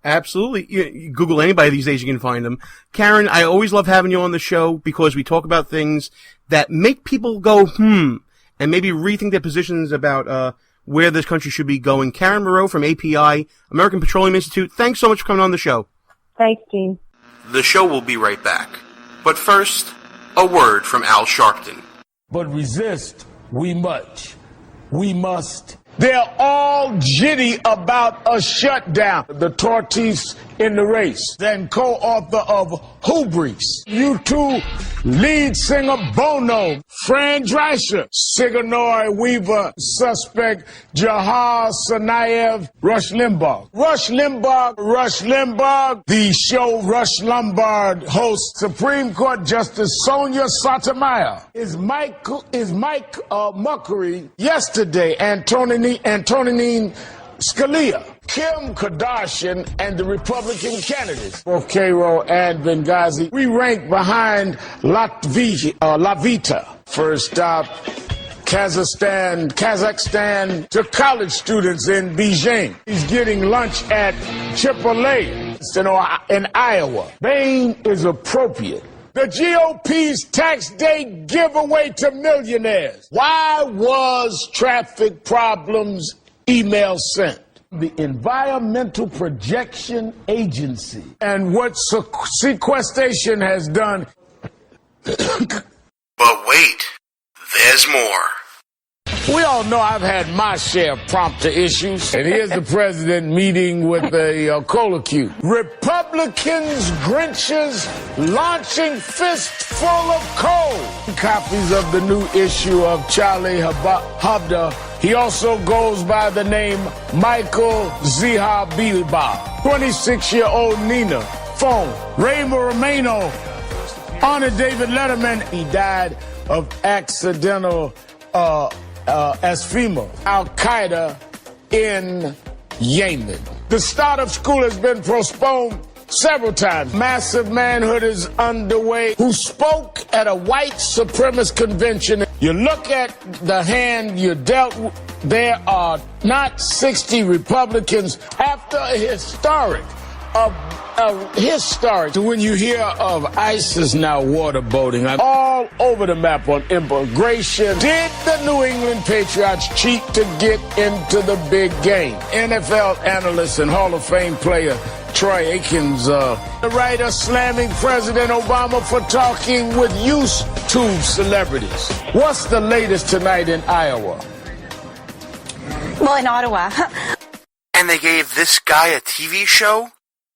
Speaker 1: Absolutely. You Google anybody these days, you can find them. Karen, I always love having you on the show because we talk about things that make people go, and maybe rethink their positions about where this country should be going. Karen Moreau from API, American Petroleum Institute, thanks so much for coming on the show.
Speaker 9: Thanks, Gene.
Speaker 1: The show will be right back. But first, a word from Al Sharpton.
Speaker 10: But resist we must. They're all jitty about a shutdown. The tortoise in the race, then co-author of Hubris. U2 lead singer Bono, Fran Drescher, Sigourney Weaver, suspect Jahar Tsarnaev, Rush Limbaugh. The show Rush Limbaugh hosts Supreme Court Justice Sonia Sotomayor. Is Mike Muckery yesterday, Antonin Scalia, Kim Kardashian, and the Republican candidates, both Cairo and Benghazi. We rank behind Lavita. First stop, Kazakhstan to college students in Beijing. He's getting lunch at Chipotle in Iowa. Bain is appropriate. The GOP's tax day giveaway to millionaires. Why was traffic problems email sent? The Environmental Projection Agency. And what sequestration has done.
Speaker 1: But wait, there's more.
Speaker 10: We all know I've had my share of prompter issues. And here's the president meeting with a cola cube. Republicans, Grinches, launching fistful of coal. Copies of the new issue of Charlie Hebdo. He also goes by the name Michael Zahabiba. 26-year-old Nina. Phone. Ray Romano. Honor David Letterman. He died of accidental as FEMA, Al-Qaeda in Yemen. The start of school has been postponed several times. Massive manhood is underway. Who spoke at a white supremacist convention. You look at the hand you're dealt with, there are not 60 Republicans after a historic. When you hear of ISIS now waterboating, I'm all over the map on immigration. Did the New England Patriots cheat to get into the big game? NFL analyst and Hall of Fame player Troy Aikens, the writer slamming President Obama for talking with YouTube celebrities. What's the latest tonight in Iowa?
Speaker 11: Well, in Ottawa.
Speaker 1: And they gave this guy a TV show?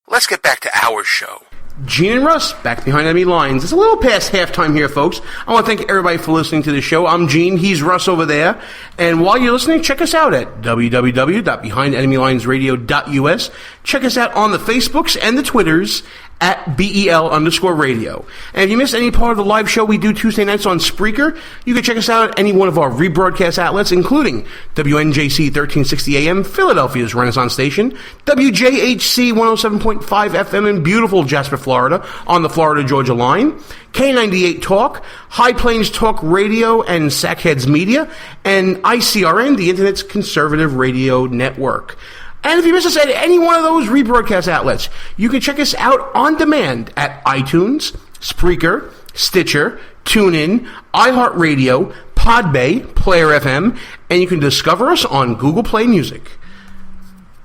Speaker 1: Let's get back to our show. Gene and Russ, back behind enemy lines. It's a little past halftime here, folks. I want to thank everybody for listening to the show. I'm Gene. He's Russ over there. And while you're listening, check us out at www.behindenemylinesradio.us. Check us out on the Facebooks and the Twitters at BEL_radio. And if you missed any part of the live show we do Tuesday nights on Spreaker, you can check us out at any one of our rebroadcast outlets, including WNJC 1360 AM, Philadelphia's Renaissance Station, WJHC 107.5 FM in beautiful Jasper, Florida, on the Florida-Georgia line, K98 Talk, High Plains Talk Radio and Sackheads Media, and ICRN, the Internet's conservative radio network. And if you miss us at any one of those rebroadcast outlets, you can check us out on demand at iTunes, Spreaker, Stitcher, TuneIn, iHeartRadio, Podbay, Player FM, and you can discover us on Google Play Music.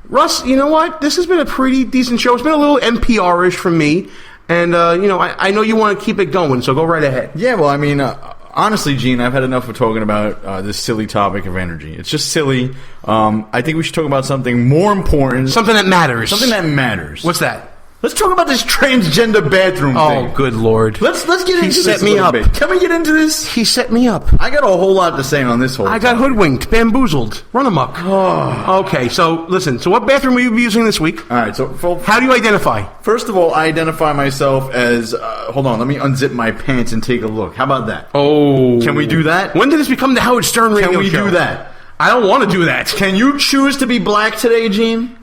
Speaker 1: Russ, you know what? This has been a pretty decent show. It's been a little NPR-ish for me, and I know you want to keep it going, so go right ahead.
Speaker 3: Yeah, well, I mean, honestly, Gene, I've had enough of talking about this silly topic of energy. It's just silly. I think we should talk about something more important.
Speaker 1: Something that matters.
Speaker 3: Something that matters.
Speaker 1: What's that?
Speaker 3: Let's talk about this transgender bathroom thing.
Speaker 1: Oh, good Lord.
Speaker 3: Let's get into this
Speaker 1: a
Speaker 3: little
Speaker 1: bit.
Speaker 3: Can we get into this?
Speaker 1: He set me up.
Speaker 3: I got a whole lot to say on this whole
Speaker 1: I got hoodwinked, bamboozled, run amok.
Speaker 3: Oh.
Speaker 1: Okay, so listen. So what bathroom will you be using this week?
Speaker 3: All right, so
Speaker 1: how do you identify?
Speaker 3: First of all, I identify myself as, hold on, let me unzip my pants and take a look. How about that?
Speaker 1: Oh.
Speaker 3: Can we do that?
Speaker 1: When did this become the Howard Stern radio show?
Speaker 3: Can we do that?
Speaker 1: I don't want to do that.
Speaker 3: Can you choose to be black today, Gene?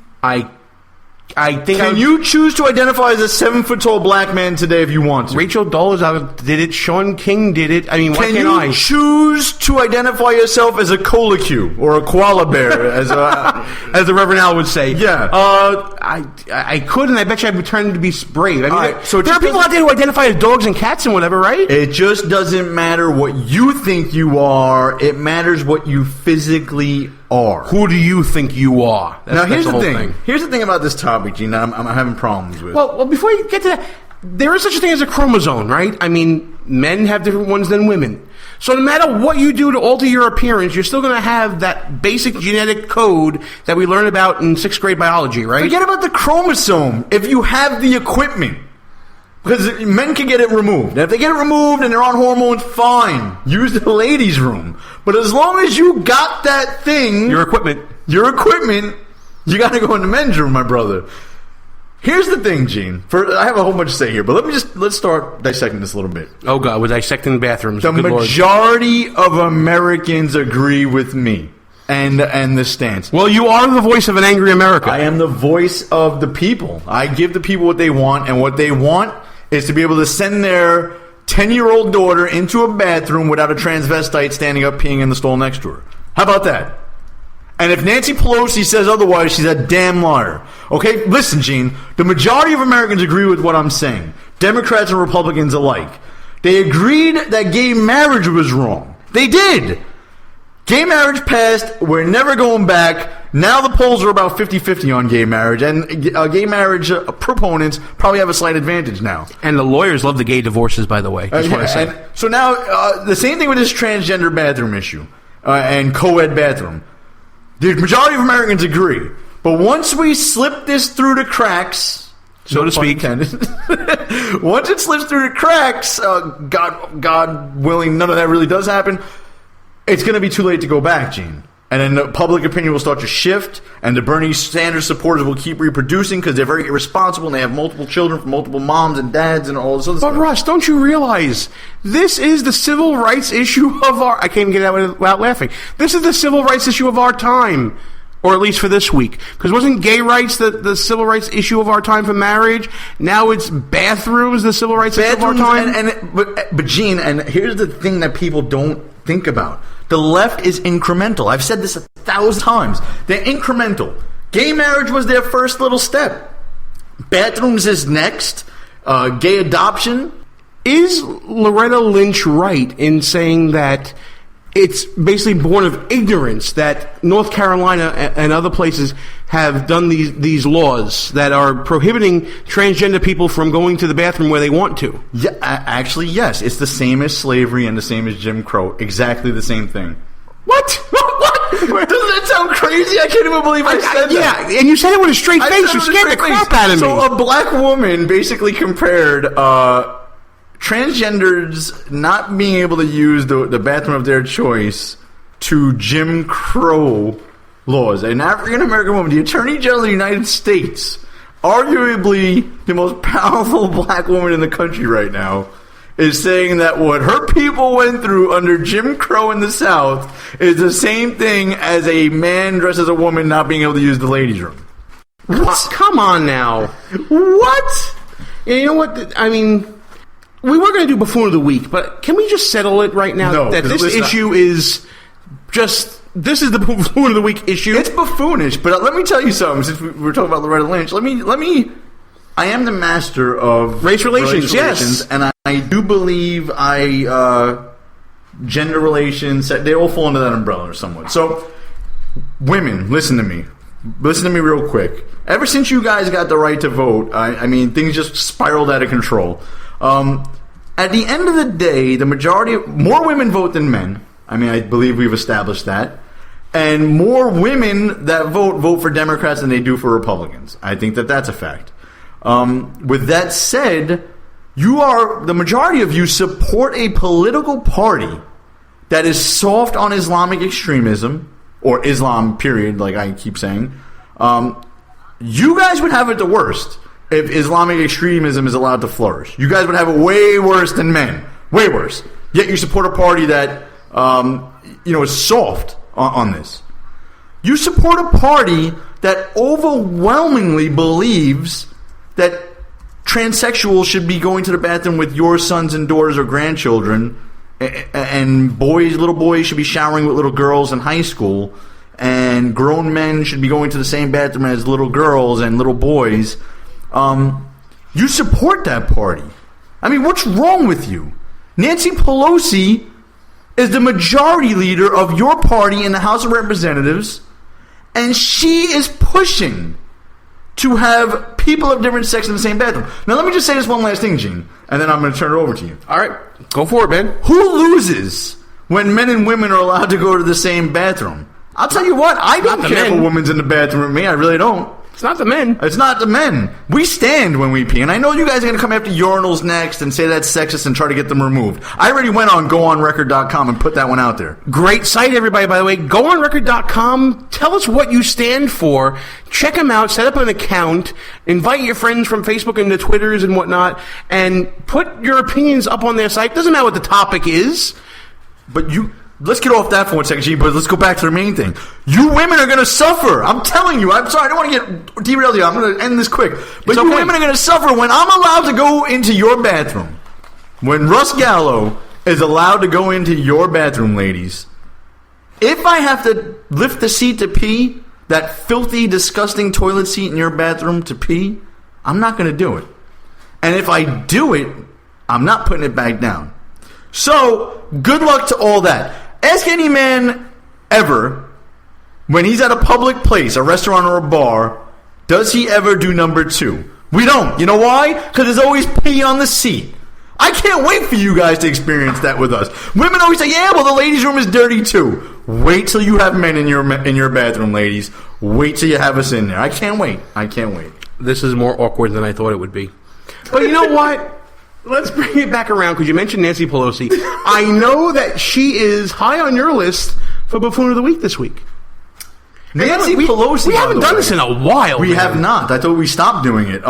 Speaker 1: I think.
Speaker 3: Can you choose to identify as a 7-foot-tall black man today if you want to?
Speaker 1: Rachel Dolezal did it. Sean King did it. I mean, why can't I?
Speaker 3: Can you choose to identify yourself as a koala Q or a koala bear, as
Speaker 1: the Reverend Al would say?
Speaker 3: Yeah.
Speaker 1: I could, and I bet you I'd return to be brave. I mean,
Speaker 3: right, so
Speaker 1: there are people out there who identify as dogs and cats and whatever, right?
Speaker 3: It just doesn't matter what you think you are. It matters what you physically are.
Speaker 1: Who do you think you are?
Speaker 3: Now, here's the thing. Here's the thing about this topic, Gene, that I'm having problems with.
Speaker 1: Well, before you get to that, there is such a thing as a chromosome, right? I mean, men have different ones than women. So no matter what you do to alter your appearance, you're still going to have that basic genetic code that we learn about in 6th grade biology, right?
Speaker 3: Forget about the chromosome. If you have the equipment. Because men can get it removed. And if they get it removed and they're on hormones, fine. Use the ladies' room. But as long as you got that thing...
Speaker 1: Your equipment,
Speaker 3: you got to go in the men's room, my brother. Here's the thing, Gene. I have a whole bunch to say here, but let's start dissecting this a little bit.
Speaker 1: Oh, God, we're dissecting bathrooms.
Speaker 3: The majority of Americans agree with me and the stance.
Speaker 1: Well, you are the voice of an angry America.
Speaker 3: I am the voice of the people. I give the people what they want, and what they want is to be able to send their 10-year-old daughter into a bathroom without a transvestite standing up peeing in the stall next to her. How about that? And if Nancy Pelosi says otherwise, she's a damn liar. Okay, listen, Gene. The majority of Americans agree with what I'm saying. Democrats and Republicans alike. They agreed that gay marriage was wrong. They did. Gay marriage passed. We're never going back. Now the polls are about 50-50 on gay marriage, and gay marriage proponents probably have a slight advantage now.
Speaker 1: And the lawyers love the gay divorces, by the way. Just want to say.
Speaker 3: And so now, the same thing with this transgender bathroom issue and co-ed bathroom. The majority of Americans agree. But once we slip this through the cracks...
Speaker 1: So to speak.
Speaker 3: Once it slips through the cracks, God willing, none of that really does happen, it's going to be too late to go back, Gene. And then the public opinion will start to shift, and the Bernie Sanders supporters will keep reproducing because they're very irresponsible and they have multiple children from multiple moms and dads and all this other stuff.
Speaker 1: But Russ, don't you realize this is the civil rights issue of our... I can't even get out without laughing. This is the civil rights issue of our time. Or at least for this week. Because wasn't gay rights the civil rights issue of our time for marriage? Now it's bathrooms, the civil rights issue of our time?
Speaker 3: But Gene, and here's the thing that people don't think about. The left is incremental. I've said this 1,000 times. They're incremental. Gay marriage was their first little step. Bathrooms is next. Gay adoption.
Speaker 1: Is Loretta Lynch right in saying that it's basically born of ignorance that North Carolina and other places have done these laws that are prohibiting transgender people from going to the bathroom where they want to?
Speaker 3: Yeah, actually, yes. It's the same as slavery and the same as Jim Crow. Exactly the same thing.
Speaker 1: What?
Speaker 3: Doesn't that sound crazy? I can't even believe I said that.
Speaker 1: Yeah, and you said it with a straight face. You scared the crap out of me.
Speaker 3: So a black woman basically compared... transgenders not being able to use the bathroom of their choice to Jim Crow laws. An African-American woman, the Attorney General of the United States, arguably the most powerful black woman in the country right now, is saying that what her people went through under Jim Crow in the South is the same thing as a man dressed as a woman not being able to use the ladies' room.
Speaker 1: Come on now.
Speaker 3: What?
Speaker 1: You know what? I mean... We were going to do Buffoon of the Week, but can we just settle it right now?
Speaker 3: No,
Speaker 1: that this issue is just... This is the Buffoon of the Week issue.
Speaker 3: It's buffoonish, but let me tell you something. Since we were talking about Loretta Lynch, let me. I am the master of
Speaker 1: race relations, yes,
Speaker 3: and I do believe gender relations. They all fall under that umbrella somewhat. So, women, listen to me. Listen to me real quick. Ever since you guys got the right to vote, I mean, things just spiraled out of control. At the end of the day, more women vote than men. I mean, I believe we've established that. And more women that vote for Democrats than they do for Republicans. I think that's a fact. With that said, the majority of you support a political party that is soft on Islamic extremism, or Islam, period, like I keep saying. You guys would have it the worst if Islamic extremism is allowed to flourish. You guys would have it way worse than men. Way worse. Yet you support a party that, is soft on this. You support a party that overwhelmingly believes that transsexuals should be going to the bathroom with your sons and daughters or grandchildren, and little boys should be showering with little girls in high school, and grown men should be going to the same bathroom as little girls and little boys. You support that party. I mean, what's wrong with you? Nancy Pelosi is the majority leader of your party in the House of Representatives, and she is pushing to have people of different sex in the same bathroom. Now, let me just say this one last thing, Gene, and then I'm going to turn it over to you.
Speaker 1: All right, go for it, man.
Speaker 3: Who loses when men and women are allowed to go to the same bathroom? I'll tell you what, I don't care if a woman's in the bathroom with me. I really don't.
Speaker 1: It's not the men.
Speaker 3: It's not the men. We stand when we pee. And I know you guys are going to come after urinals next and say that's sexist and try to get them removed. I already went on GoOnRecord.com and put that one out there.
Speaker 1: Great site, everybody, by the way. GoOnRecord.com. Tell us what you stand for. Check them out. Set up an account. Invite your friends from Facebook and the Twitters and whatnot. And put your opinions up on their site. Doesn't matter what the topic is.
Speaker 3: But let's get off that for 1 second, Gene, but let's go back to the main thing. You women are going to suffer. I'm telling you. I'm sorry. I don't want to get derailed here. I'm going to end this quick. But you women are going to suffer when I'm allowed to go into your bathroom. When Russ Gallo is allowed to go into your bathroom, ladies, if I have to lift the seat to pee, that filthy, disgusting toilet seat in your bathroom to pee, I'm not going to do it. And if I do it, I'm not putting it back down. So, good luck to all that. Ask any man ever, when he's at a public place, a restaurant or a bar, does he ever do number 2? We don't. You know why? Because there's always pee on the seat. I can't wait for you guys to experience that with us. Women always say, yeah, well, the ladies' room is dirty too. Wait till you have men in your bathroom, ladies. Wait till you have us in there. I can't wait.
Speaker 1: This is more awkward than I thought it would be. But you know what? Let's bring it back around, because you mentioned Nancy Pelosi. I know that she is high on your list for Buffoon of the Week this week.
Speaker 3: Nancy Pelosi.
Speaker 1: We haven't done this in a while.
Speaker 3: We have not. I thought we stopped doing it.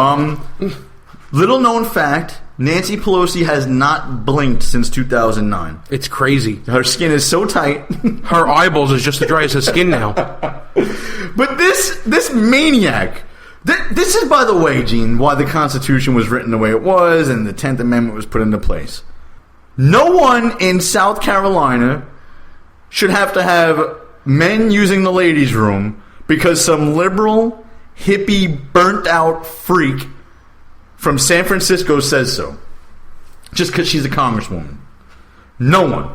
Speaker 3: Little known fact: Nancy Pelosi has not blinked since 2009.
Speaker 1: It's crazy.
Speaker 3: Her skin is so tight.
Speaker 1: Her eyeballs is just as dry as her skin now.
Speaker 3: But this maniac. This is, by the way, Gene, why the Constitution was written the way it was and the 10th Amendment was put into place. No one in South Carolina should have to have men using the ladies' room because some liberal, hippie, burnt-out freak from San Francisco says so. Just because she's a congresswoman. No one.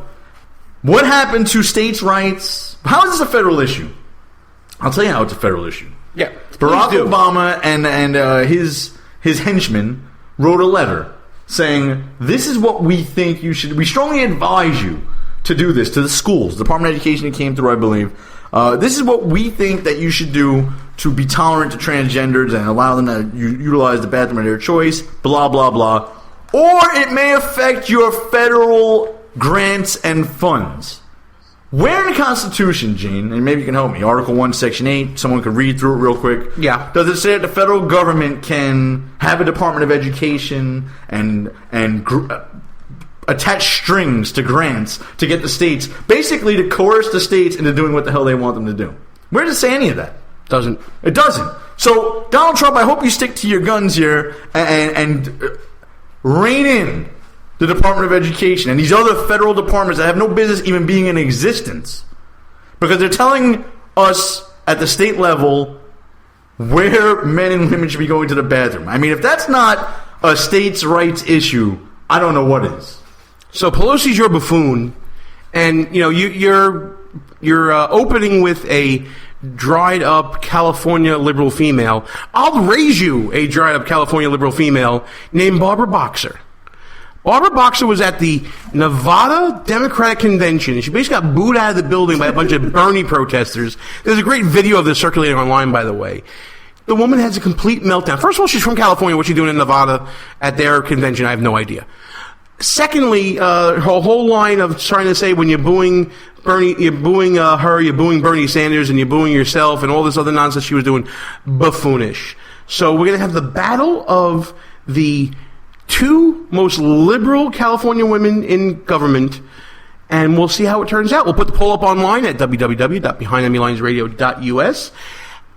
Speaker 3: What happened to states' rights? How is this a federal issue? I'll tell you how it's a federal issue.
Speaker 1: Yeah,
Speaker 3: Barack Obama and his henchmen wrote a letter saying, this is what we think you should... We strongly advise you to do this to the schools. The Department of Education came through, I believe. This is what we think that you should do to be tolerant to transgenders and allow them to utilize the bathroom of their choice, blah, blah, blah. Or it may affect your federal grants and funds. Where in the Constitution, Gene, and maybe you can help me, Article 1, Section 8, someone could read through it real quick.
Speaker 1: Yeah.
Speaker 3: Does it say that the federal government can have a Department of Education and attach strings to grants to get the states, basically to coerce the states into doing what the hell they want them to do? Where does it say any of that?
Speaker 1: Doesn't.
Speaker 3: It doesn't. So, Donald Trump, I hope you stick to your guns here and rein in the Department of Education and these other federal departments that have no business even being in existence. Because they're telling us at the state level where men and women should be going to the bathroom. I mean, if that's not a states' rights issue, I don't know what is.
Speaker 1: So Pelosi's your buffoon, and you know you're opening with a dried up California liberal female. I'll raise you a dried up California liberal female named Barbara Boxer. Barbara Boxer was at the Nevada Democratic Convention, and she basically got booed out of the building by a bunch of Bernie protesters. There's a great video of this circulating online, by the way. The woman has a complete meltdown. First of all, she's from California. What's she doing in Nevada at their convention? I have no idea. Secondly, her whole line of trying to say when you're booing Bernie, you're booing her, you're booing Bernie Sanders, and you're booing yourself, and all this other nonsense she was doing, buffoonish. So we're going to have the battle of the two most liberal California women in government, and we'll see how it turns out. We'll put the poll up online at www.BehindEnemyLinesRadio.us,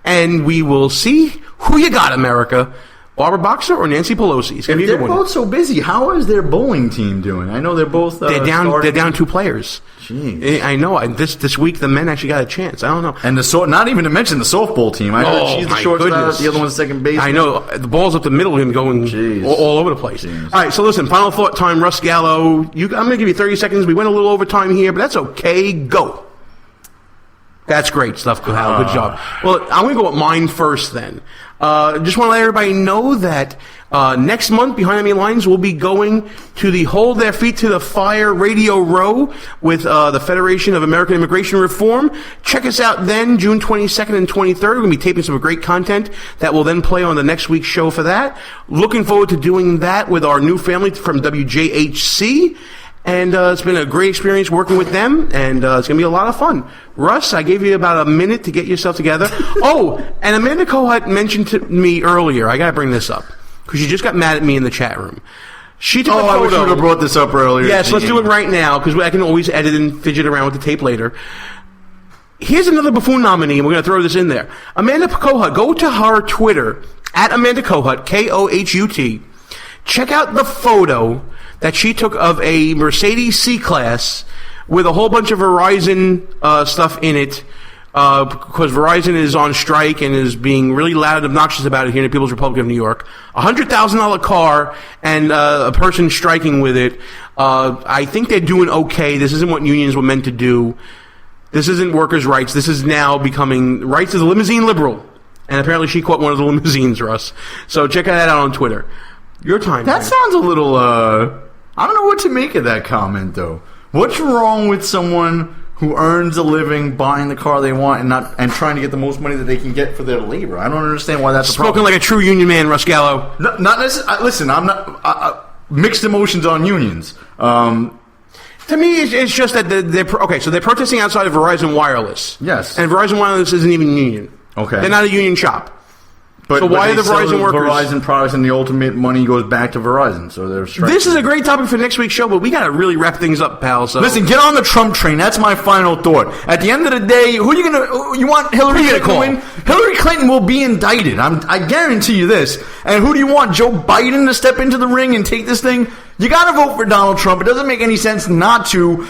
Speaker 1: and we will see who you got, America. Barbara Boxer or Nancy Pelosi? It's gonna be a good one.
Speaker 3: They're both so busy. How is their bowling team doing? I know they're both.
Speaker 1: They're down 2 players.
Speaker 3: Jeez.
Speaker 1: I know. This week the men actually got a chance. I don't know.
Speaker 3: And not even to mention the softball team. I heard she's the shortstop. The other one's second base.
Speaker 1: I know. The ball's up the middle of him going all over the place. Jeez. All right. So listen. Final thought time. Russ Gallo. I'm going to give you 30 seconds. We went a little over time here, but that's okay. Go. That's great stuff, Kyle. Good job. Well, I'm going to go with mine first then. Just want to let everybody know that next month, Behind Enemy Lines will be going to the Hold Their Feet to the Fire Radio Row with the Federation of American Immigration Reform. Check us out then, June 22nd and 23rd. We're going to be taping some great content that will then play on the next week's show for that. Looking forward to doing that with our new family from WJHC. And it's been a great experience working with them, and it's going to be a lot of fun. Russ, I gave you about a minute to get yourself together. Oh, and Amanda Kohut mentioned to me earlier, I got to bring this up, because she just got mad at me in the chat room. She took a photo.
Speaker 3: I wish you would have brought this up earlier.
Speaker 1: Yes, let's do it right now, because I can always edit and fidget around with the tape later. Here's another buffoon nominee, and we're going to throw this in there. Amanda Kohut, go to her Twitter, at Amanda Kohut, Kohut. Check out the photo that she took of a Mercedes C-Class with a whole bunch of Verizon stuff in it, because Verizon is on strike and is being really loud and obnoxious about it here in the People's Republic of New York. $100,000 car and a person striking with it. I think they're doing okay. This isn't what unions were meant to do. This isn't workers' rights. This is now becoming rights as a limousine liberal. And apparently she caught one of the limousines, Russ. So check that out on Twitter. Your time.
Speaker 3: That sounds a little, I don't know what to make of that comment, though. What's wrong with someone who earns a living buying the car they want and trying to get the most money that they can get for their labor? I don't understand why that's a problem.
Speaker 1: Spoken like a true union man, Russ Gallo.
Speaker 3: Not necessarily. Listen, I'm not mixed emotions on unions.
Speaker 1: To me, it's just that so they're protesting outside of Verizon Wireless.
Speaker 3: Yes.
Speaker 1: And Verizon Wireless isn't even union.
Speaker 3: Okay.
Speaker 1: They're not a union shop. So why are the Verizon workers?
Speaker 3: Verizon products, and the ultimate money goes back to Verizon. So they're striking.
Speaker 1: This is a great topic for next week's show, but we got to really wrap things up, pal. So
Speaker 3: listen, get on the Trump train. That's my final thought. At the end of the day, who are you gonna? You want Hillary Clinton to win? Hillary Clinton will be indicted. I guarantee you this. And who do you want? Joe Biden to step into the ring and take this thing? You got to vote for Donald Trump. It doesn't make any sense not to.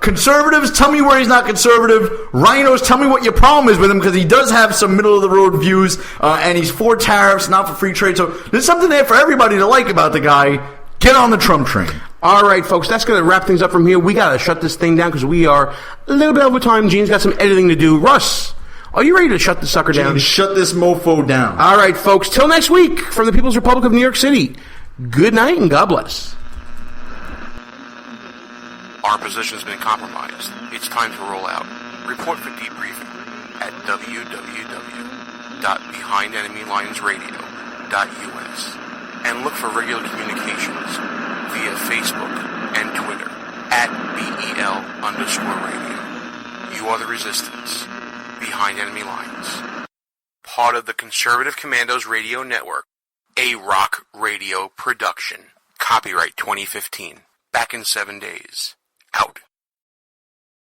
Speaker 3: Conservatives, tell me where he's not conservative. Rhinos, tell me what your problem is with him, because he does have some middle-of-the-road views, and he's for tariffs, not for free trade. So there's something there for everybody to like about the guy. Get on the Trump train.
Speaker 1: All right, folks, that's going to wrap things up from here. We got to shut this thing down because we are a little bit over time. Gene's got some editing to do. Russ, are you ready to shut the sucker down?
Speaker 3: Shut this mofo down.
Speaker 1: All right, folks, till next week from the People's Republic of New York City. Good night and God bless.
Speaker 12: Our position's been compromised. It's time to roll out. Report for debriefing at www.behindenemylinesradio.us and look for regular communications via Facebook and Twitter at BEL_radio. You are the resistance. Behind Enemy Lines. Part of the Conservative Commandos Radio Network. A Rock Radio production. Copyright 2015. Back in 7 days. Out.